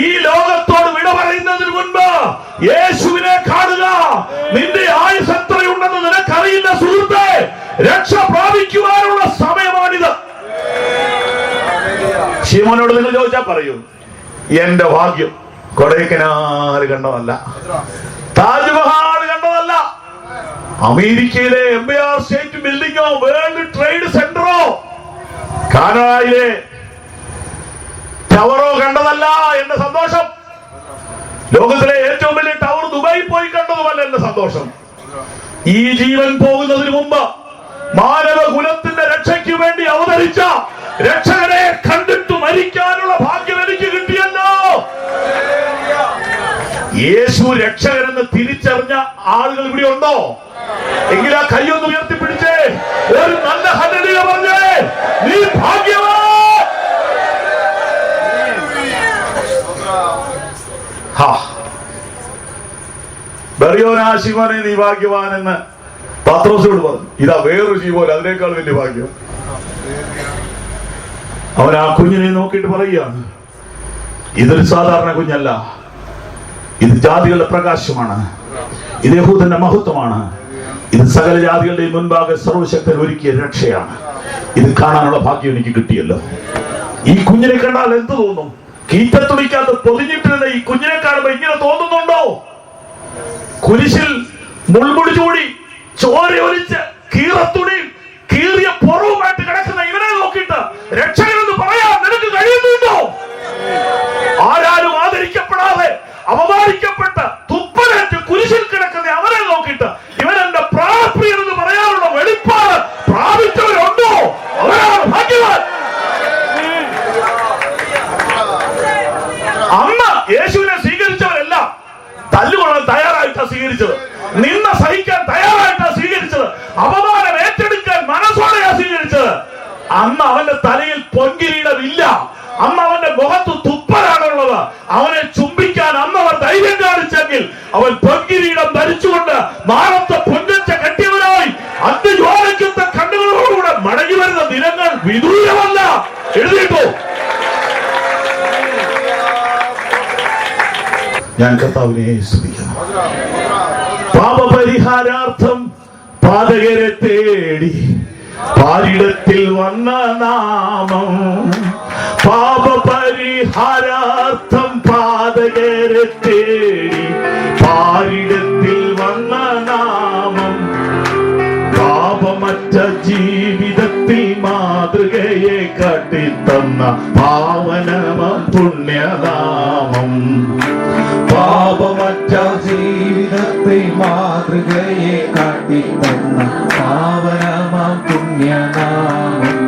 ഈ ലോകത്തോട് വിട പറയുന്നതിന് മുൻപ് യേശുവിനെ കാണുക. നിന്റെ ആയുസ് എത്രയുണ്ടെന്ന് നിനക്കറിയില്ല സുഹൃത്തെ. രക്ഷ പ്രാപിക്കുവാനുള്ള സമയമാണിത്. ശീമോനോട് നിങ്ങൾ ചോദിച്ചാൽ പറയൂ, എന്റെ ഭാഗ്യം കൊടൈക്കനാൽ കണ്ടതല്ല, താജ്മഹൽ കണ്ടതല്ല, അമേരിക്കയിലെ എംപയർ സ്റ്റേറ്റ് ബിൽഡിങ്ങോ വേൾഡ് ട്രേഡ് സെന്ററോ കാനഡയിലെ ടവറോ കണ്ടതല്ല എന്റെ സന്തോഷം. ലോകത്തിലെ ഏറ്റവും വലിയ ടവർ ദുബായിൽ പോയി കണ്ടതുമല്ല എന്റെ സന്തോഷം. ഈ ജീവൻ പോകുന്നതിന് മുമ്പ് മാനവകുലത്തിന്റെ രക്ഷയ്ക്ക് വേണ്ടി അവതരിച്ച രക്ഷകനെ കണ്ടിട്ട് മരിക്കാനുള്ള ഭാഗ്യം എനിക്ക് കിട്ടിയല്ലോ. യേശു രക്ഷകനെന്ന് തിരിച്ചറിഞ്ഞ ആളുകൾ ഇവിടെ ഉണ്ടോ? എങ്കിൽ ആ കൈയൊന്ന് ഉയർത്തിപ്പിടിച്ചേ, ഒരു നല്ല ഹല്ലേലൂയ പറഞ്ഞേ. നീ ഭാഗ്യവാൻ. ശിവനെ നീ ഭാഗ്യവാനെന്ന് പത്രോസിനോട് പറഞ്ഞു. ഇതാ വേറൊരു ശിവോൻ അതിനേക്കാൾ വലിയ ഭാഗ്യം. അവൻ ആ കുഞ്ഞിനെ നോക്കിയിട്ട് പറയുകയാണ്, ഇതൊരു സാധാരണ കുഞ്ഞല്ല, ഇത് ജാതികളുടെ പ്രകാശമാണ്, ഇത് യഹൂദന്റെ മഹത്വമാണ്, ഇത് സകല ജാതികളുടെയും മുൻപാകെ സർവശക്തൻ ഒരുക്കിയ രക്ഷയാണ്. ഇത് കാണാനുള്ള ഭാഗ്യം എനിക്ക് കിട്ടിയല്ലോ. ഈ കുഞ്ഞിനെ കണ്ടാൽ എന്ത് തോന്നും? കീറ്റത്തുണിക്കകത്ത് പൊതിഞ്ഞിട്ടിരുന്ന ഈ കുഞ്ഞിനെ കാണുമ്പോ ഇങ്ങനെ തോന്നുന്നുണ്ടോ? കുരിശിൽ മുൾമുടി ചൂടി ചോരയൊലിച്ച് കീറത്തുണി കീറിയ പുറവുമായിട്ട് കിടക്കുന്ന ഇവനെ നോക്കിയിട്ട് രക്ഷകനെന്ന് പറയാൻ നിനക്ക് കഴിയുന്നുണ്ടോ? ആരാലും ആദരിക്കപ്പെടാതെ അപമാനിക്കപ്പെട്ട് തുപ്പലേറ്റ് കുരിശിൽ കിടക്കുന്ന അവനെ നോക്കിയിട്ട് ഇവൻ എന്റെ പ്രാണപ്രിയൻ എന്ന് പറയാനുള്ള വെളിപ്പാട് പ്രാപിച്ചവരുണ്ടോ? അവരാണ് ഭാഗ്യവാൻ. അന്ന് യേശുവിനെ സ്വീകരിച്ചവരെല്ലാം തല്ലുകൊള്ളാൻ തയ്യാറായിട്ടാണ് സ്വീകരിച്ചത്, നിന്ന സഹിക്കാൻ തയ്യാറായിട്ടാണ് സ്വീകരിച്ചത്, അപമാനം ഏറ്റെടുക്കാൻ മനസ്സോടെയാണ് സ്വീകരിച്ചത്. അന്ന് അവന്റെ തലയിൽ പൊൻകിരീടമില്ല, അന്ന് അവന്റെ മുഖത്ത് തുപ്പലാണുള്ളത്. അവനെ ചുംബിക്കാൻ അന്ന് അവർ ധൈര്യം കാണിച്ചെങ്കിൽ അവൻ പൊൻകിരീടം ധരിച്ചുകൊണ്ട് മാനത്തെ പൊൻകച്ച കെട്ടിയവനായി അഗ്നിജ്വാലയ്ക്കൊത്ത കണ്ണുകളോടുകൂടെ മടങ്ങി വരുന്ന ദിനങ്ങൾ വിദൂരമല്ല. എഴുതിയിട്ടോ? ഞാൻ കർത്താവിനെ സ്തുതിക്കുന്നു. പാപപരിഹാരാർത്ഥം പാതകരെ തേടി പാരിടത്തിൽ വന്ന നാമം, പാപപരിഹാരാർത്ഥം പാതകരെ തേടി പാരിടത്തിൽ വന്ന നാമം, പാപമറ്റ ജീവിതത്തിൽ മാതൃകയെ കാട്ടിത്തന്ന പാവനമം പുണ്യനാമം, പാപമറ്റ ജീവിതത്തെ മാതൃകയെ കാട്ടിത്തന്ന പാവനമാം പുണ്യനാമം,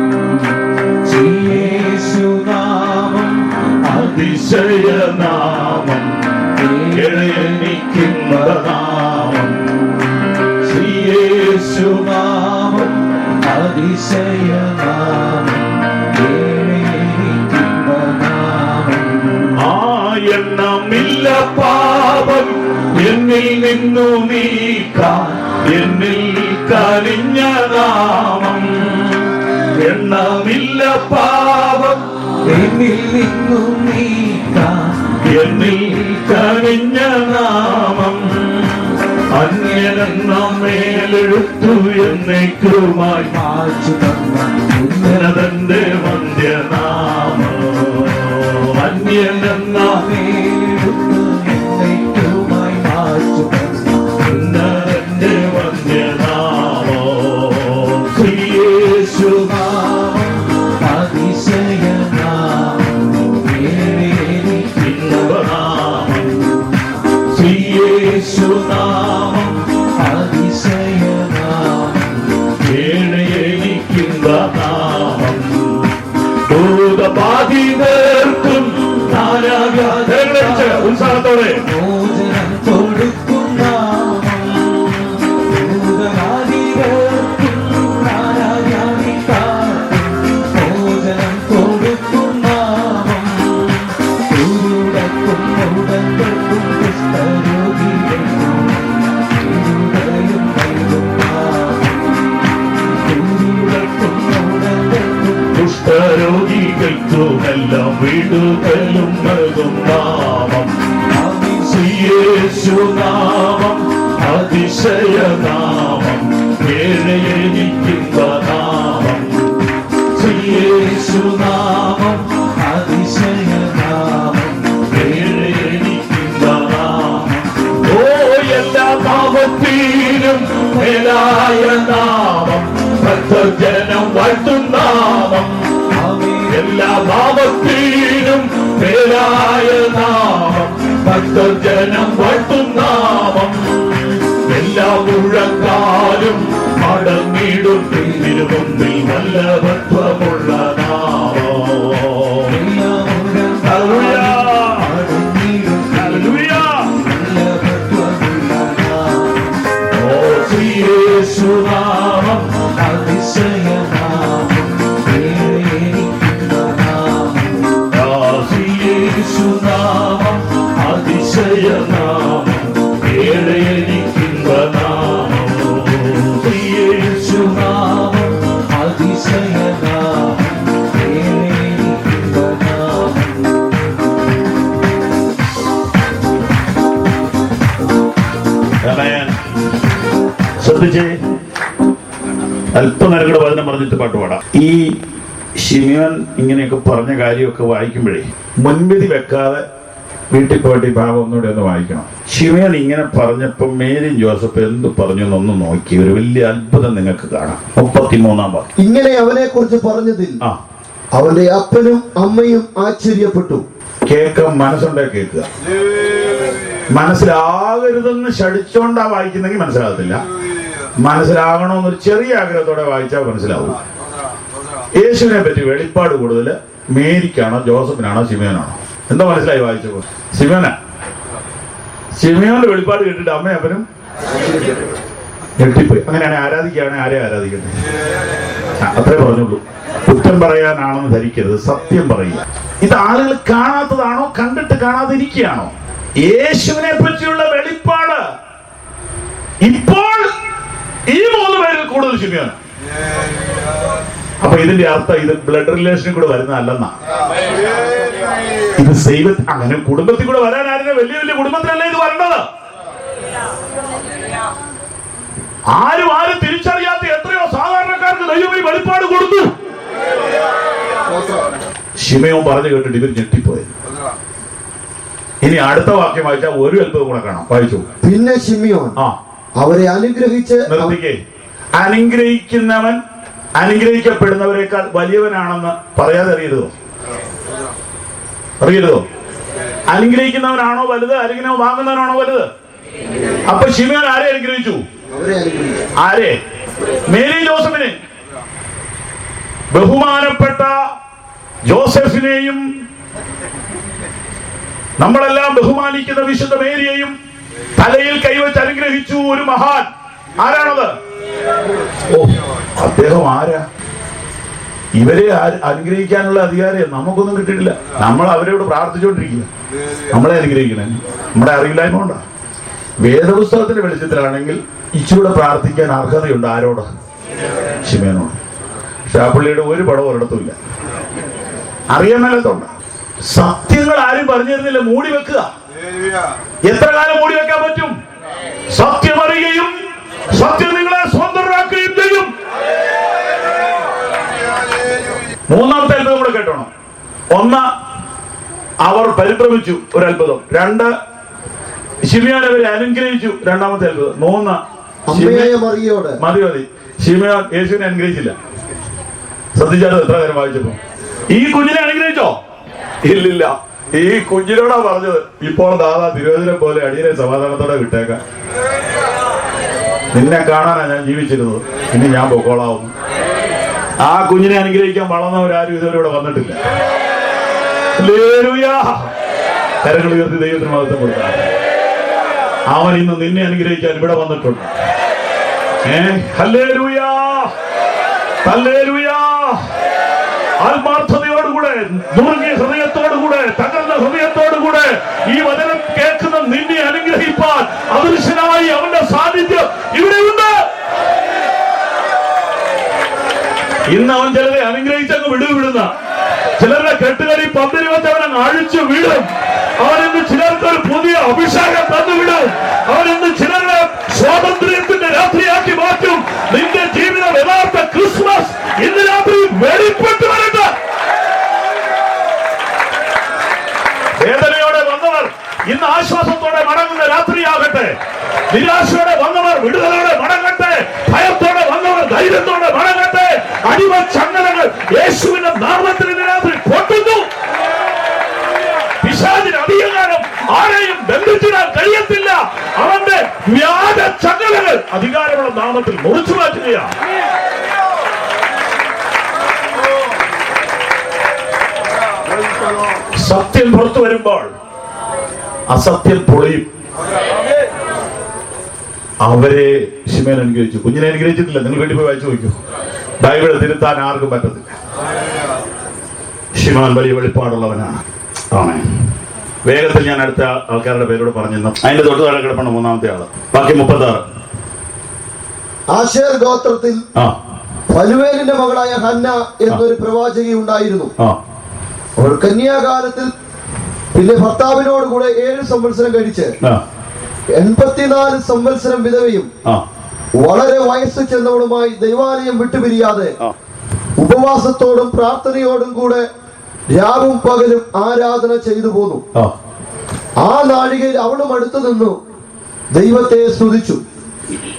യേശുനാമം അതിശയനാമം, എളിയനിക്കുന്ന നാമം, യേശുനാമം അതിശയനാമം, എളിയനിക്കുന്ന നാമം. എണ്ണമില്ല പാപം എന്നിൽ നിന്നു നീക്കാൻ എന്നിൽ കനിഞ്ഞ നാമം, എണ്ണമില്ല പാപം എന്നിൽ നിന്നു നീക്കാൻ എന്നിൽ കനിഞ്ഞ നാമം, അന്യനെന്ന മേലെടുത്തു എന്നേക്കുമായി മാച്ചു തന്ന ഉന്നതന്റെ വന്ധ്യനാമം, അന്യനെന്ന മേലെടുത്തു എന്നേക്കുമായി മാച്ചു തന്ന ഉന്നതന്റെ വന്ധ്യനാമോ, യേശുനാമം അതിശയനാമം, എളിയനിക്കുന്ന നാമം, യേശുനാമം അതിശയനാമം, എളിയനിക്കുന്ന നാമം, ഭൂതബാധിതർക്കും നാനാവ്യാധികളെ ഉത്സാഹത്തോടെ മോചനം കൊടുക്കും നാമം, ഭൂതബാധിതർക്കും നാനാവ്യാധിക്കാർക്കും മോചനം കൊടുക്കും നാമം, കുരുടർക്കും മുടന്തർക്കും കുഷ്ഠരോഗികൾക്കും വിടുതലും നൽകും നാമം, കുരുടർക്കും മുടന്തർക്കും കുഷ്ഠരോഗികൾക്കുമെല്ലാം വിടുതലും നൽകും നാമം, യേശുനാമം അതിശയനാമം, എളിയനിക്കുന്ന നാമം, യേശുനാമം അതിശയനാമം, എളിയനിക്കുന്ന നാമം. ഓ എല്ലാ പാപത്തിനും മേലായ നാമം, ഭക്തജനം വാഴ്ത്തും നാമം, എല്ലാ പാപത്തിനും മേലായ നാമം, ഭക്തജനം വാഴ്ത്തും നാമം, എല്ലാ മുഴക്കാലും മടങ്ങിടും തിരുമുമ്പിൽ വല്ലഭത്വമുള്ള നാമം. Hallelujah, hallelujah. ഓ യേശുനാമം അതിശയനാമം, എളിയനിക്കുന്ന നാമം, യേശുനാമം അതിശയനാമം, എളിയനിക്കുന്ന അല്പനേരം കൂടെ വചനം പറഞ്ഞിട്ട് പാട്ട് പാടാം. ഈ ശിമിയോൻ ഇങ്ങനെയൊക്കെ പറഞ്ഞ കാര്യമൊക്കെ വായിക്കുമ്പോഴേ മുൻവിധി വെക്കാതെ വീട്ടിൽ പോയിട്ട് ഈ ഭാഗം ഒന്നുകൂടെ ഒന്ന് വായിക്കണം. ശിമിയോൻ ഇങ്ങനെ പറഞ്ഞപ്പോൾ മേരിയും ജോസഫ് എന്ത് പറഞ്ഞു എന്നൊന്ന് നോക്കി ഒരു വലിയ അത്ഭുതം നിങ്ങൾക്ക് കാണാം. 33-ാം വാക്യം. ഇങ്ങനെ അവനെ കുറിച്ച് പറഞ്ഞതിൽ അവന്റെ അപ്പനും അമ്മയും ആശ്ചര്യപ്പെട്ടു. കേൾക്കാൻ മനസ്സുണ്ടേ കേൾക്കുക. മനസ്സിലാകരുതെന്ന് ശടിച്ചോണ്ടാ വായിക്കുന്നെങ്കിൽ മനസ്സിലാകത്തില്ല. മനസ്സിലാകണമെന്നൊരു ചെറിയ ആഗ്രഹത്തോടെ വായിച്ചാൽ മനസ്സിലാവും. യേശുവിനെ പറ്റി വെളിപ്പാട് കൂടുതൽ മേരിക്കാണോ ജോസഫിനാണോ ശിമിയോനാണോ? എന്താ മനസ്സിലായി വായിച്ചപ്പോ? ശിമിയോന്റെ വെളിപ്പാട് കേട്ടിട്ട് അമ്മയും അപ്പനും ഞെട്ടിപ്പോയി. അങ്ങനെയാണെങ്കിൽ ആരാധിക്കുകയാണെങ്കിൽ ആരെ ആരാധിക്കട്ടെ? അത്രേ പറഞ്ഞുള്ളൂ. കുറ്റം പറയാനാണെന്ന് ധരിക്കരുത്, സത്യം പറയുക. ഇത് ആളുകൾ കാണാത്തതാണോ കണ്ടിട്ട് കാണാതിരിക്കുകയാണോ? യേശുവിനെ പറ്റിയുള്ള വെളിപ്പാട് ഇപ്പോൾ ഈ 3 പേരിൽ കൂടുതൽ ശിമിയോനാ. അപ്പൊ ഇതിന്റെ അർത്ഥം ഇത് ബ്ലഡ് റിലേഷനിൽ കൂടെ വരുന്നതല്ലെന്നാ. ഇത് അങ്ങനെ കുടുംബത്തിൽ കൂടെ വരാനായിരുന്നു. വലിയ വലിയ കുടുംബത്തിലല്ലേ ഇത് വരേണ്ടത്. ആരും തിരിച്ചറിയാത്ത എത്രയോ സാധാരണക്കാർക്ക് ദൈവം വെളിപ്പാട് കൊടുത്തു. ശിമയോൻ പറഞ്ഞു കേട്ടിട്ട് ഇവർ ഞെട്ടിപ്പോയത്. ഇനി അടുത്ത വാക്യം വായിച്ചാൽ ഒരു അത്ഭുതം കൂടെ കാണാം. വായിച്ചു. പിന്നെ ശിമിയോൻ അവരെ അനുഗ്രഹിച്ച് നിർത്തിക്കേ. അനുഗ്രഹിക്കുന്നവൻ അനുഗ്രഹിക്കപ്പെടുന്നവരെക്കാൾ വലിയവനാണെന്ന് പറയാതെ അറിയരുതോ? അനുഗ്രഹിക്കുന്നവനാണോ വലുത്, അല്ലെങ്കിൽ വാങ്ങുന്നവനാണോ വലുത്? അപ്പൊ ശിമിയോൻ ആരെ അനുഗ്രഹിച്ചു? ആരെ? മേരി ജോസഫിനെ. ബഹുമാനപ്പെട്ട ജോസഫിനെയും നമ്മളെല്ലാം ബഹുമാനിക്കുന്ന വിശുദ്ധ മേരിയെയും തലയിൽ കൈവച്ച് അനുഗ്രഹിച്ചു ഒരു മഹാൻ. ആരാണത്? അദ്ദേഹം ആരാ? ഇവരെ അനുഗ്രഹിക്കാനുള്ള അധികാരം നമുക്കൊന്നും കിട്ടിയിട്ടില്ല. നമ്മൾ അവരോട് പ്രാർത്ഥിച്ചുകൊണ്ടിരിക്കുക. നമ്മളെ അനുഗ്രഹിക്കണേ. നമ്മുടെ അറിയില്ലായ്മ കൊണ്ടാ. വേദപുസ്തകത്തിന്റെ വെളിച്ചത്തിലാണെങ്കിൽ ഇച്ചിരൂടെ പ്രാർത്ഥിക്കാൻ അർഹതയുണ്ട്. ആരോട്? ശിമയോനോട്. ഷാപ്പള്ളിയുടെ ഒരു പടവും ഒരിടത്തുമില്ല. അറിയാൻ മേലത്തുണ്ട്. സത്യങ്ങൾ ആരും പറഞ്ഞു തരുന്നില്ല. മൂടി വെക്കുക. എത്ര കാലം മൂടി വെക്കാൻ പറ്റും? സത്യം അറിയുകയും സത്യം നിങ്ങളെ സ്വതന്ത്രരാക്കുകയും ചെയ്യും. 3-ാമത്തെ അത്ഭുതം കൂടെ കേട്ടോണം. 1, അവർ പരിഭ്രമിച്ചു, ഒരു അത്ഭുതം. 2, ശിമിയോൻ അവരെ അനുഗ്രഹിച്ചു, 2-ാമത്തെ അത്ഭുതം. 3, മതി. ശിമിയോൻ യേശുവിനെ അനുഗ്രഹിച്ചില്ല. ശ്രദ്ധിച്ചാലും എത്ര കാര്യം വായിച്ചപ്പോ ഈ കുഞ്ഞിനെ അനുഗ്രഹിച്ചോ? ഇല്ലില്ല. ഈ കുഞ്ഞിനോടാ പറഞ്ഞത്, ഇപ്പോൾ ദാദാ തിരുവചനം പോലെ അടിയനെ സമാധാനത്തോടെ വിട്ടേക്കാം. നിന്നെ കാണാനാ ഞാൻ ജീവിച്ചിരുന്നത്, ഇനി ഞാൻ പൊക്കോളാവുന്നു. ആ കുഞ്ഞിനെ അനുഗ്രഹിക്കാൻ വളർന്നവരാരും ഇതുവരെ ഇവിടെ വന്നിട്ടില്ല. കരങ്ങൾ ഉയർത്തി ദൈവത്തിന് മഹത്വം കൊടുത്താൽ അവൻ ഇന്ന് നിന്നെ അനുഗ്രഹിക്കാൻ ഇവിടെ വന്നിട്ടുണ്ട്. ഹല്ലേലൂയാ, ഹല്ലേലൂയാ. ആത്മാർത്ഥതയോടുകൂടെ, നുറുങ്ങിയ ഹൃദയത്തോടുകൂടെ, തകർന്ന ഹൃദയത്തോടുകൂടെ ഈ വചനം കേൾക്കുന്ന നിന്നെ അനുഗ്രഹിപ്പാൻ അദൃശ്യനായി അവന്റെ സാന്നിധ്യം ഇവിടെയുണ്ട്. ഇന്ന് അവൻ ചിലരെ അനുഗ്രഹിച്ചങ്ങ് വിടുന്ന, ചിലരുടെ കെട്ടുകടി പന്തിരി വെച്ച് അവനങ്ങ് അഴിച്ചു വീടും. അവനിന്ന് ചിലർക്ക് ഒരു പുതിയ അഭിഷേകം തന്നുവിടും. അവനിന്ന് ചിലരുടെ സ്വാതന്ത്ര്യത്തിന്റെ രാത്രിയാക്കി മാറ്റും. നിന്റെ ജീവിതം യഥാർത്ഥ ക്രിസ്മസ് ഇന്ന് രാത്രി വെളിപ്പെട്ടു വരട്ടെ. വേദനയോടെ വന്നവർ ഇന്ന് ആശ്വാസത്തോടെ മടങ്ങുന്ന രാത്രിയാകട്ടെ. നിരാശയോടെ വന്നവർ വിടുതലോടെ മടങ്ങട്ടെ. ഭയത്തോടെ വന്നവർ ധൈര്യത്തോടെ മടങ്ങട്ടെ. അടിമ ചങ്ങലകൾ യേശുവിന്റെ നാമത്തിൽ ഇന്ന് രാത്രി പൊട്ടുന്നു. പിശാചിന് അധികാരം ആരെയും ബന്ധിച്ചിടാൻ കഴിയത്തില്ല. അവന്റെ വ്യാജ ചങ്ങലകൾ അധികാരമുള്ള നാമത്തിൽ മുറിച്ചു മാറ്റുകയാണ്. സത്യം പുറത്തു വരുമ്പോൾ അസത്യം പൊളിയും. അവരെ ശിമയോൻ അനുഗ്രഹിച്ചു. കുഞ്ഞിനെ അനുഗ്രഹിച്ചിട്ടില്ല. നിങ്ങൾ വീട്ടിൽ പോയി വായിച്ചു നോക്കൂ. ബൈബിൾ തിരുത്താൻ ആർക്കും പറ്റത്തില്ല. ശിമയോൻ വലിയ വെളിപ്പാടുള്ളവനാണ്. ആമേൻ. വേഗത്തിൽ ഞാൻ അടുത്ത ആൾക്കാരുടെ പേരോട് പറഞ്ഞിരുന്നു. അതിന്റെ തൊട്ട് താഴെ കിടപ്പുണ്ട് 3-ാമത്തെ ആള്. ബാക്കി 36. ആശേർ ഗോത്രത്തിൽ ഫനുവേലിന്റെ മകളായ ഹന്ന എന്നൊരു പ്രവാചകി ഉണ്ടായിരുന്നു. അവൾ കന്യാകാലത്തിൽ പിന്നെ ഭർത്താവിനോട് കൂടെ 7 സംവത്സരം കഴിച്ച് 84 സംവത്സരം വിധവയും വളരെ വയസ്സ് ചെന്നവളുമായി ദൈവാലയം വിട്ടുപിരിയാതെ ഉപവാസത്തോടും പ്രാർത്ഥനയോടും കൂടെ രാവും പകലും ആരാധന ചെയ്തു പോന്നു. ആ നാഴികയിൽ അവളും അടുത്തു നിന്നു ദൈവത്തെ സ്തുതിച്ചു.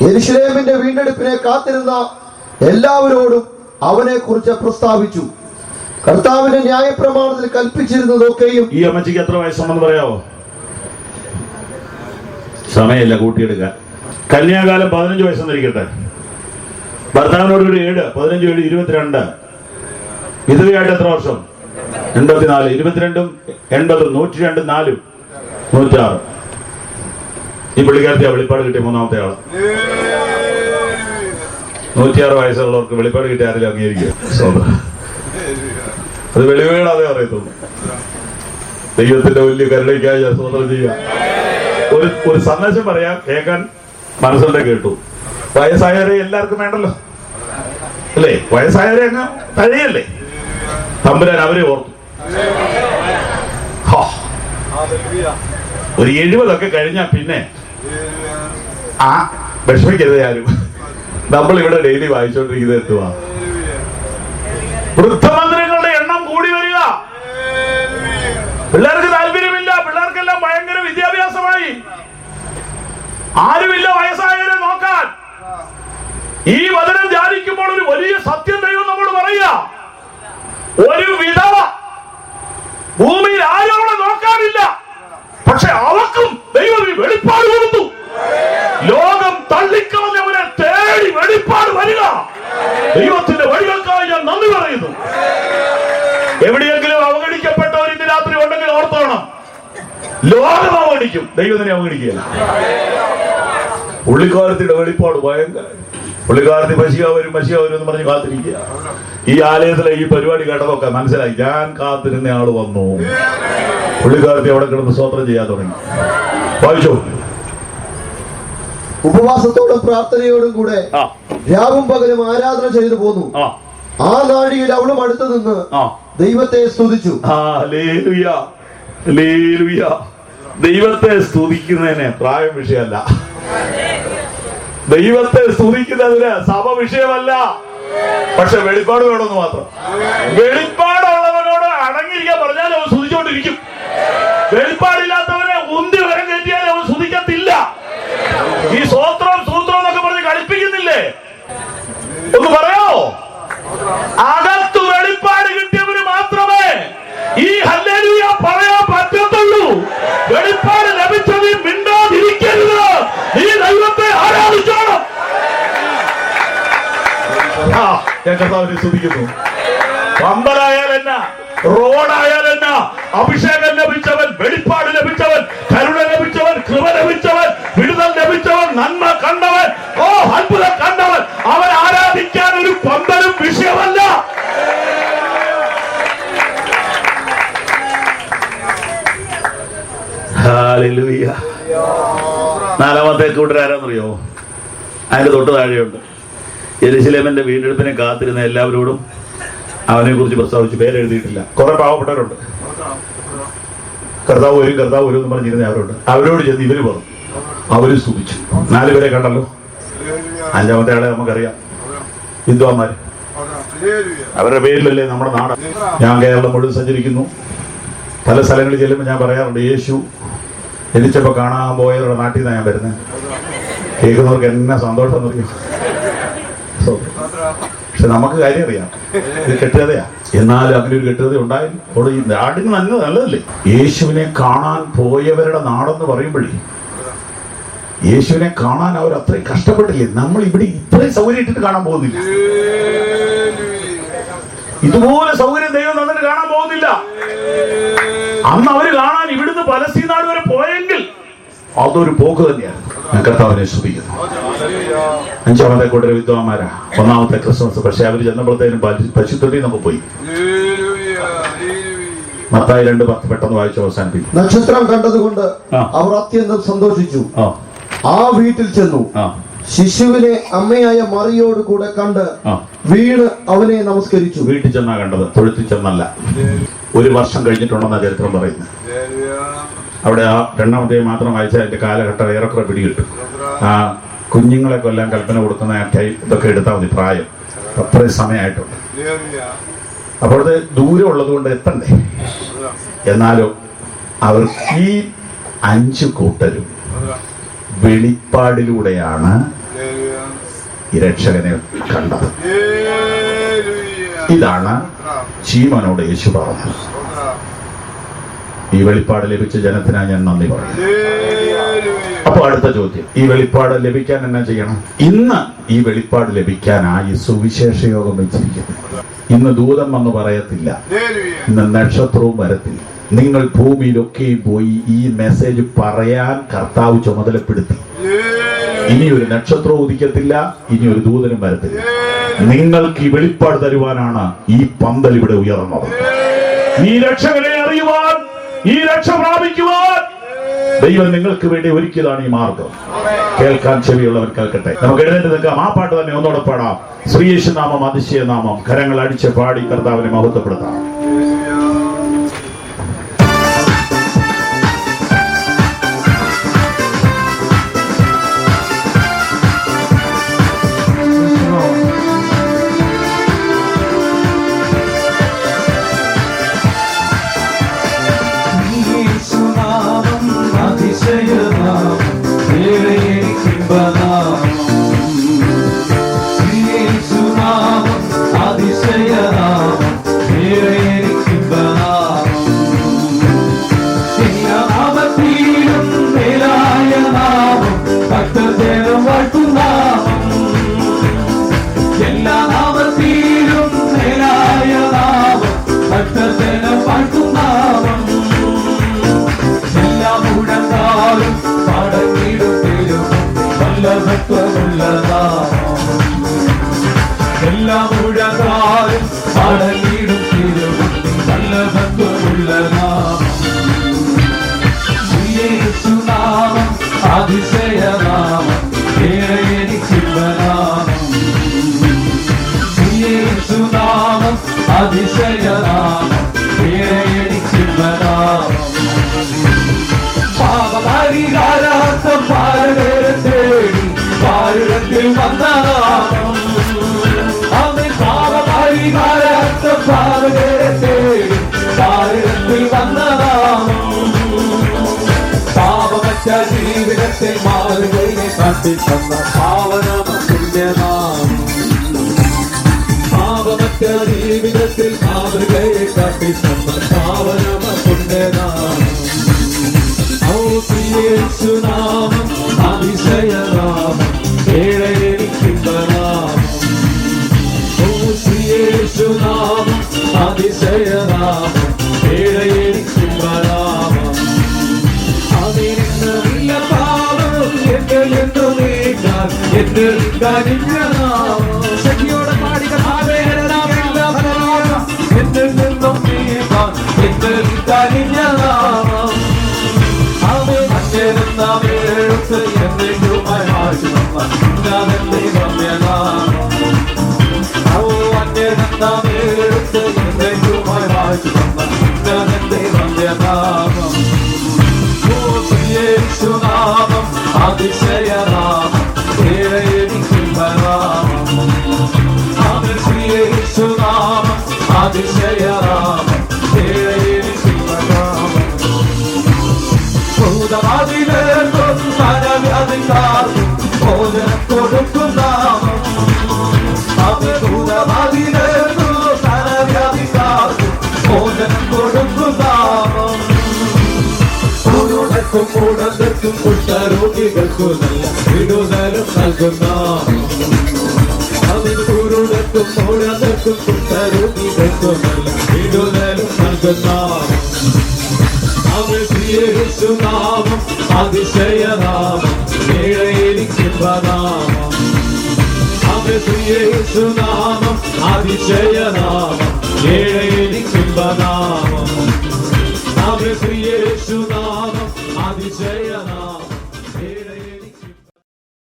യെരൂശലേമിന്റെ വീണ്ടെടുപ്പിനെ കാത്തിരുന്ന എല്ലാവരോടും അവനെ കുറിച്ച് പ്രസ്താവിച്ചു. കർത്താവിന്റെ ന്യായപ്രമാണത്തിൽ കൽപ്പിച്ചിരുന്നതൊക്കെയും. ഈ അമ്മച്ചിക്ക് എത്ര വയസ്സുണ്ടെന്ന് പറയാവോ? സമയമില്ല കൂട്ടിയെടുക്കാൻ. കന്യാകാലം 15 വയസ്സെന്നിരിക്കട്ടെ. ഭർത്താവിനോട് കൂടി 7, 15, 7, 22. വിധവയായിട്ട് എത്ര വർഷം? 84. 22, 80, 102, 4, 106. ഈ പുള്ളിക്കാരത്തെ വെളിപ്പാട് കിട്ടിയ 3ാമത്തെ ആള്. 106 വയസ്സുള്ളവർക്ക് വെളിപ്പാട് കിട്ടിയ ആരെങ്കിലും അംഗീകരിക്കുക? അത് വെളിവേടാതെ അറിയത്തുള്ളൂ. ദൈവത്തിന്റെ വലിയ കരുണയ്ക്കായി സ്വതന്ത്രം ചെയ്യുക. ഒരു സന്ദേശം പറയാൻ കേൾക്കാൻ മനസ്സിലെ കേട്ടു. വയസ്സായവരെ എല്ലാവർക്കും വേണ്ടല്ലോ അല്ലേ? വയസ്സായവരെ അങ്ങ് തഴയല്ലേ? തമ്പുരാൻ അവരെ ഓർത്തു. ഒരു 70 കഴിഞ്ഞാ പിന്നെ ആ വിഷമിക്കരുത് ആരും. നമ്മൾ ഇവിടെ ഡെയിലി വായിച്ചോണ്ടിരിക്കുന്നത് എന്തുവാ? വൃദ്ധമന്ദിരങ്ങളുടെ എണ്ണം കൂടി വരിക. പിള്ളേർക്ക് താല്പര്യമില്ല. പിള്ളേർക്കെല്ലാം ഭയങ്കര വിദ്യാഭ്യാസമായി. ആരുമില്ല വയസ്സായവരെ നോക്കാൻ. ഈ വചനം ധ്യാനിക്കുമ്പോൾ ഒരു വലിയ സത്യം ദൈവം നമ്മൾ പറയുക. ഒരു വിധവ ഭൂമിയിൽ ആരും അവളെ നോക്കാനില്ല. പക്ഷെ അവക്കും ദൈവം വെളിപ്പാട് കൊടുത്തു. ലോകം തള്ളിക്കളഞ്ഞവരെ തേടി വെളിപ്പാട് വരിക. ദൈവത്തിന്റെ വഴികൾക്കായി ഞാൻ നന്ദി പറയുന്നു. എവിടെയെങ്കിലും അവഗണിക്കപ്പെട്ടവർ ഇന്ന് രാത്രി ഉണ്ടെങ്കിൽ ഓർത്തോണം, ലോകം അവഗണിക്കും, ദൈവത്തിനെ അവഗണിക്കുകയല്ല. പുള്ളിക്കാരത്തിയുടെ വെളിപ്പാട് ഭയങ്കര. പുള്ളിക്കാരത്തി മഷിക വരും എന്ന് പറഞ്ഞ് കാത്തിരിക്കുക. ഈ ആലയത്തിലെ ഈ പരിപാടി കേട്ടതൊക്കെ മനസ്സിലായി. ഞാൻ കാത്തിരുന്ന ആള് വന്നു. പുള്ളിക്കാരത്തി അവിടെ കിടന്ന് സ്തോത്രം ചെയ്യാൻ തുടങ്ങി. വായിച്ചോ. ഉപവാസത്തോടും പ്രാർത്ഥനയോടും കൂടെ രാവും പകലും ആരാധന ചെയ്തു പോന്നു. ആ നാഴികയിൽ അവളും അടുത്തു നിന്ന് ദൈവത്തെ സ്തുതിച്ചു. ദൈവത്തെ സ്തുതിക്കുന്നതിന് പ്രായം വിഷയമല്ല. ദൈവത്തെ സ്തുതിക്കുന്നതിന് സഭ വിഷയമല്ല. പക്ഷെ വെളിപ്പാട് വേണമെന്ന് മാത്രം. വെളിപ്പാടുള്ളവനോട് അടങ്ങിയിരിക്കാൻ പറഞ്ഞാൽ അവൻ സ്തുതിച്ചോണ്ടിരിക്കും. വെളിപ്പാടില്ലാത്തവനെ ഉന്തി വരം കയറ്റിയാൽ അവൻ സ്തുതിക്കത്തില്ല. ഈ സ്വോത്രം സൂത്രം എന്നൊക്കെ പറഞ്ഞ് കളിപ്പിക്കുന്നില്ലേ? ഒന്ന് പറയാമോ? അകത്തു വെളിപ്പാട് കിട്ടിയവന് മാത്രമേ ഈ ഹല്ലേലൂയ പറയാൻ പറ്റത്തുള്ളൂ. വെളിപ്പാട് ലഭിച്ചത് മിണ്ടാതിരിക്കരുത്. ഈ ദൈവത്തെ ആരാധിച്ചോണം. കർത്താവിനെ സ്തുതിക്കുന്നു. പന്തലായാലെന്ന, റോഡായാലെന്ന, അഭിഷേകം ലഭിച്ചവൻ, വെളിപ്പാട് ലഭിച്ചവൻ, കരുണ ലഭിച്ചവൻ, കൃപ ലഭിച്ചവൻ, വിടുതൽ ലഭിച്ചവൻ, നന്മ കണ്ടവൻ, അത്ഭുതം കണ്ടവൻ, അവൻ ആരാധിക്കാൻ ഒരു പന്തലും വിഷയമല്ല. ഹല്ലേലൂയ. 4ാമത്തെ കൂട്ടരാരാന്നറിയോ? അതിന്റെ തൊട്ട് താഴെയുണ്ട്. യെരൂശലേമിന്റെ വീണ്ടെടുപ്പിനെ കാത്തിരുന്ന എല്ലാവരോടും അവനെ കുറിച്ച് പ്രസ്താവിച്ചു. പേരെഴുതിയിട്ടില്ല. കുറെ പാവപ്പെട്ടവരുണ്ട്. കർത്താവ് വരും എന്ന് പറഞ്ഞിരുന്ന അവരുണ്ട്. അവരോട് ചെന്ന് ഇവര് പറഞ്ഞു. അവര് സ്തുതിച്ചു. 4 പേരെ കണ്ടല്ലോ. 5ാമത്തെ ആളെ നമുക്കറിയാം. വിദ്വാന്മാര്. അവരുടെ പേരിലല്ലേ നമ്മുടെ നാട്. ഞാൻ കേരളം മുഴുവൻ സഞ്ചരിക്കുന്നു. പല സ്ഥലങ്ങളിൽ ചെല്ലുമ്പോൾ ഞാൻ പറയാറുണ്ട്, യേശു ജനിച്ചപ്പോ കാണാൻ പോയവരുടെ നാട്ടിൽ നിന്നാണ് ഞാൻ വരുന്നത്. കേൾക്കുന്നവർക്ക് എന്നെ സന്തോഷം എന്നറിയാം. പക്ഷെ നമുക്ക് കാര്യം അറിയാം, ഇത് കെട്ടുകഥയാ. എന്നാലും അങ്ങനെ ഒരു കെട്ടുകഥ ഉണ്ടായിരുന്നു. അവിടെ ഈ നാടിന് നല്ലതല്ലേ? യേശുവിനെ കാണാൻ പോയവരുടെ നാടെന്ന് പറയുമ്പോഴേ, യേശുവിനെ കാണാൻ അവർ അത്രയും കഷ്ടപ്പെട്ടില്ലേ? നമ്മൾ ഇവിടെ ഇത്രയും സൗകര്യം ഇട്ടിട്ട് കാണാൻ പോകുന്നില്ല. ഇതുപോലെ സൗകര്യം ദൈവം തന്നിട്ട് കാണാൻ പോകുന്നില്ല. അന്ന് അവര് കാണാൻ ഇവിടുന്ന് പലസ്തീൻ നാട് വരെ പോയെങ്കിൽ അതൊരു പോക്ക് തന്നെയാണ്. ഞാൻ കർത്താവിനെ സ്തുതിക്കുന്നു. 5ാമത്തെ കൂട്ടർ വിദ്വാന്മാരാ. 1ാമത്തെ ക്രിസ്മസ്. പക്ഷെ അവര് ചെന്നപ്പോഴത്തേനും പശുത്തൊട്ടി നമുക്ക് പോയി. മത്തായി 2:10 പെട്ടെന്ന് വായിച്ചു അവസാനിപ്പിക്കും. നക്ഷത്രം കണ്ടതുകൊണ്ട് അവർ അത്യന്തം സന്തോഷിച്ചു. ആ വീട്ടിൽ ചെന്നു ശിശുവിനെ അമ്മയായ മറിയോട് കൂടെ കണ്ട് വീണ് അവനെ നമസ്കരിച്ചു. വീട്ടിൽ ചെന്നാ കണ്ടത്, തൊഴുത്തിൽ ചെന്നല്ല. 1 വർഷം കഴിഞ്ഞിട്ടുണ്ടെന്നാ ചരിത്രം പറയുന്നത്. അവിടെ ആ 2ാമത്തെ മാത്രം വായിച്ചാൽ അതിന്റെ കാലഘട്ടം ഏറെക്കുറെ പിടികിട്ടും. ആ കുഞ്ഞുങ്ങളെ കൊല്ലാൻ കൽപ്പന കൊടുക്കുന്ന ഇതൊക്കെ എടുത്താൽ മതി. പ്രായം അത്രയും സമയമായിട്ടുണ്ട്. അപ്പോഴത്തെ ദൂരം ഉള്ളത് കൊണ്ട് എത്തണ്ടേ. എന്നാലും അവർ ഈ 5 കൂട്ടരും വെളിപ്പാടിലൂടെയാണ് ഈ രക്ഷകനെ കണ്ടത്. ഇതാണ് ശീമോനോട് യേശു പറഞ്ഞത്. ഈ വെളിപ്പാട് ലഭിച്ച ജനത്തിനായി ഞാൻ നന്ദി പറയുന്നു. അപ്പൊ അടുത്ത ചോദ്യം, ഈ വെളിപ്പാട് ലഭിക്കാൻ എന്നാ ചെയ്യണം? ഇന്ന് ഈ വെളിപ്പാട് ലഭിക്കാനായി സുവിശേഷ യോഗം വെച്ചിരിക്കുന്നു. ഇന്ന് ദൂതം വന്ന് പറയത്തില്ല, ഇന്ന് നക്ഷത്രവും വരത്തില്ല. നിങ്ങൾ ഭൂമിയിലൊക്കെയും പോയി ഈ മെസ്സേജ് പറയാൻ കർത്താവ് ചുമതലപ്പെടുത്തി. ഇനി ഒരു നക്ഷത്രവും ഉദിക്കത്തില്ല, ഇനി ഒരു ദൂതനും വരത്തില്ല. നിങ്ങൾക്ക് ഈ വെളിപ്പാട് തരുവാനാണ് ഈ പന്തൽ ഇവിടെ ഉയർന്നത്. ഈ രക്ഷകനെ അറിയുവാൻ, ഈ രക്ഷ പ്രാപിക്കുവാൻ ദൈവം നിങ്ങൾക്ക് വേണ്ടി ഒരുക്കിയതാണ് ഈ മാർഗം. കേൾക്കാൻ ചെവിയുള്ളവർ കേൾക്കട്ടെ. നമുക്ക് എഴുന്നേറ്റ് നിൽക്കാം. ആ പാട്ട് തന്നെ ഒന്നോടെ പാടാം. ശ്രീയേശു നാമം അതിശയ നാമം. കരങ്ങൾ അടിച്ച് പാടി കർത്താവിനെ മഹത്വപ്പെടുത്താം. എല്ലാം മുഴങ്ങാലും പാടലിടും നല്ല ഭക്തമുള്ളതാം. യേശുനാമം അതിശയനാമം, ഏറെ എനിക്കുള്ളനാമം. യേശുനാമം അതിശയനാമം, ഏറെ എനിക്കുള്ളനാമം. പാപപരിഹാരാർത്ഥം പാലകരെ തേടി പാലിടത്തിൽ വന്നനാമം. അവൻ പാപപരിഹാരാർത്ഥം പാലകരെ തേടി പാലിടത്തിൽ വന്നനാമം. പാപമറ്റ ജീവിതത്തിൽ മാറുകയെ കാട്ടിത്തന്ന പാവനമ പുണ്യനാമം. പാപമറ്റ ജീവിതത്തിൽ മാറുകയെ കാട്ടിത്തന്ന പാവനമ പുണ്യനാമം. യേശുനാമം അതിശയനാമം, ഏറെ എനിക്കുള്ളനാമം. യേശുനാമം അതിശയനാമം, ഏറെ എനിക്കുള്ളനാമം. അതിനിന്നില്ല പാപം എന്റെ എന്നു നീക്കാൻ എന്റെ കരിഞ്ഞ നാമം. ശക്തിയോടെ പാടിക എന്റെ നിന്നും നീക്കാൻ എന്റെ കരിഞ്ഞ നാമം. എഴുത്ത് എന്നേക്കുമായി മാറ്റി വന്ന എഴുത്ത് എന്നേക്കുമായി മാറ്റി വന്ന വന്യനാമം. യേശുനാമം അതിശയനാമം, ഏറെ എനിക്കുള്ളനാമം. യേശുനാമം അതിശയനാമം, ഏറെ എനിക്കുള്ളനാമം. ഭൂതവാദികൾക്കും ഭോജനം കൊടുക്കും നാമം. ഭൂതവാദികൾക്കും ധനവ്യാധിക്കാർക്കും ഭോജനം കൊടുക്കും നാമം. കുരുടർക്കും മുടന്തർക്കും കുഷ്ഠരോഗികൾക്കും നല്ല വിടുതലും നൽകുന്ന അതിന് കുരുടർക്കും മുടന്തർക്കും കുഷ്ഠരോഗികൾക്കും നല്ല വിടുതലും നൽകുന്ന യേശുനാമം അതിശയനാമം, ഏറെ എനിക്കുള്ളനാമം. യേശുനാമം അതിശയനാമം, ഏറെ എനിക്കുള്ളനാമം. യേശുനാമം അതിശയനാമം.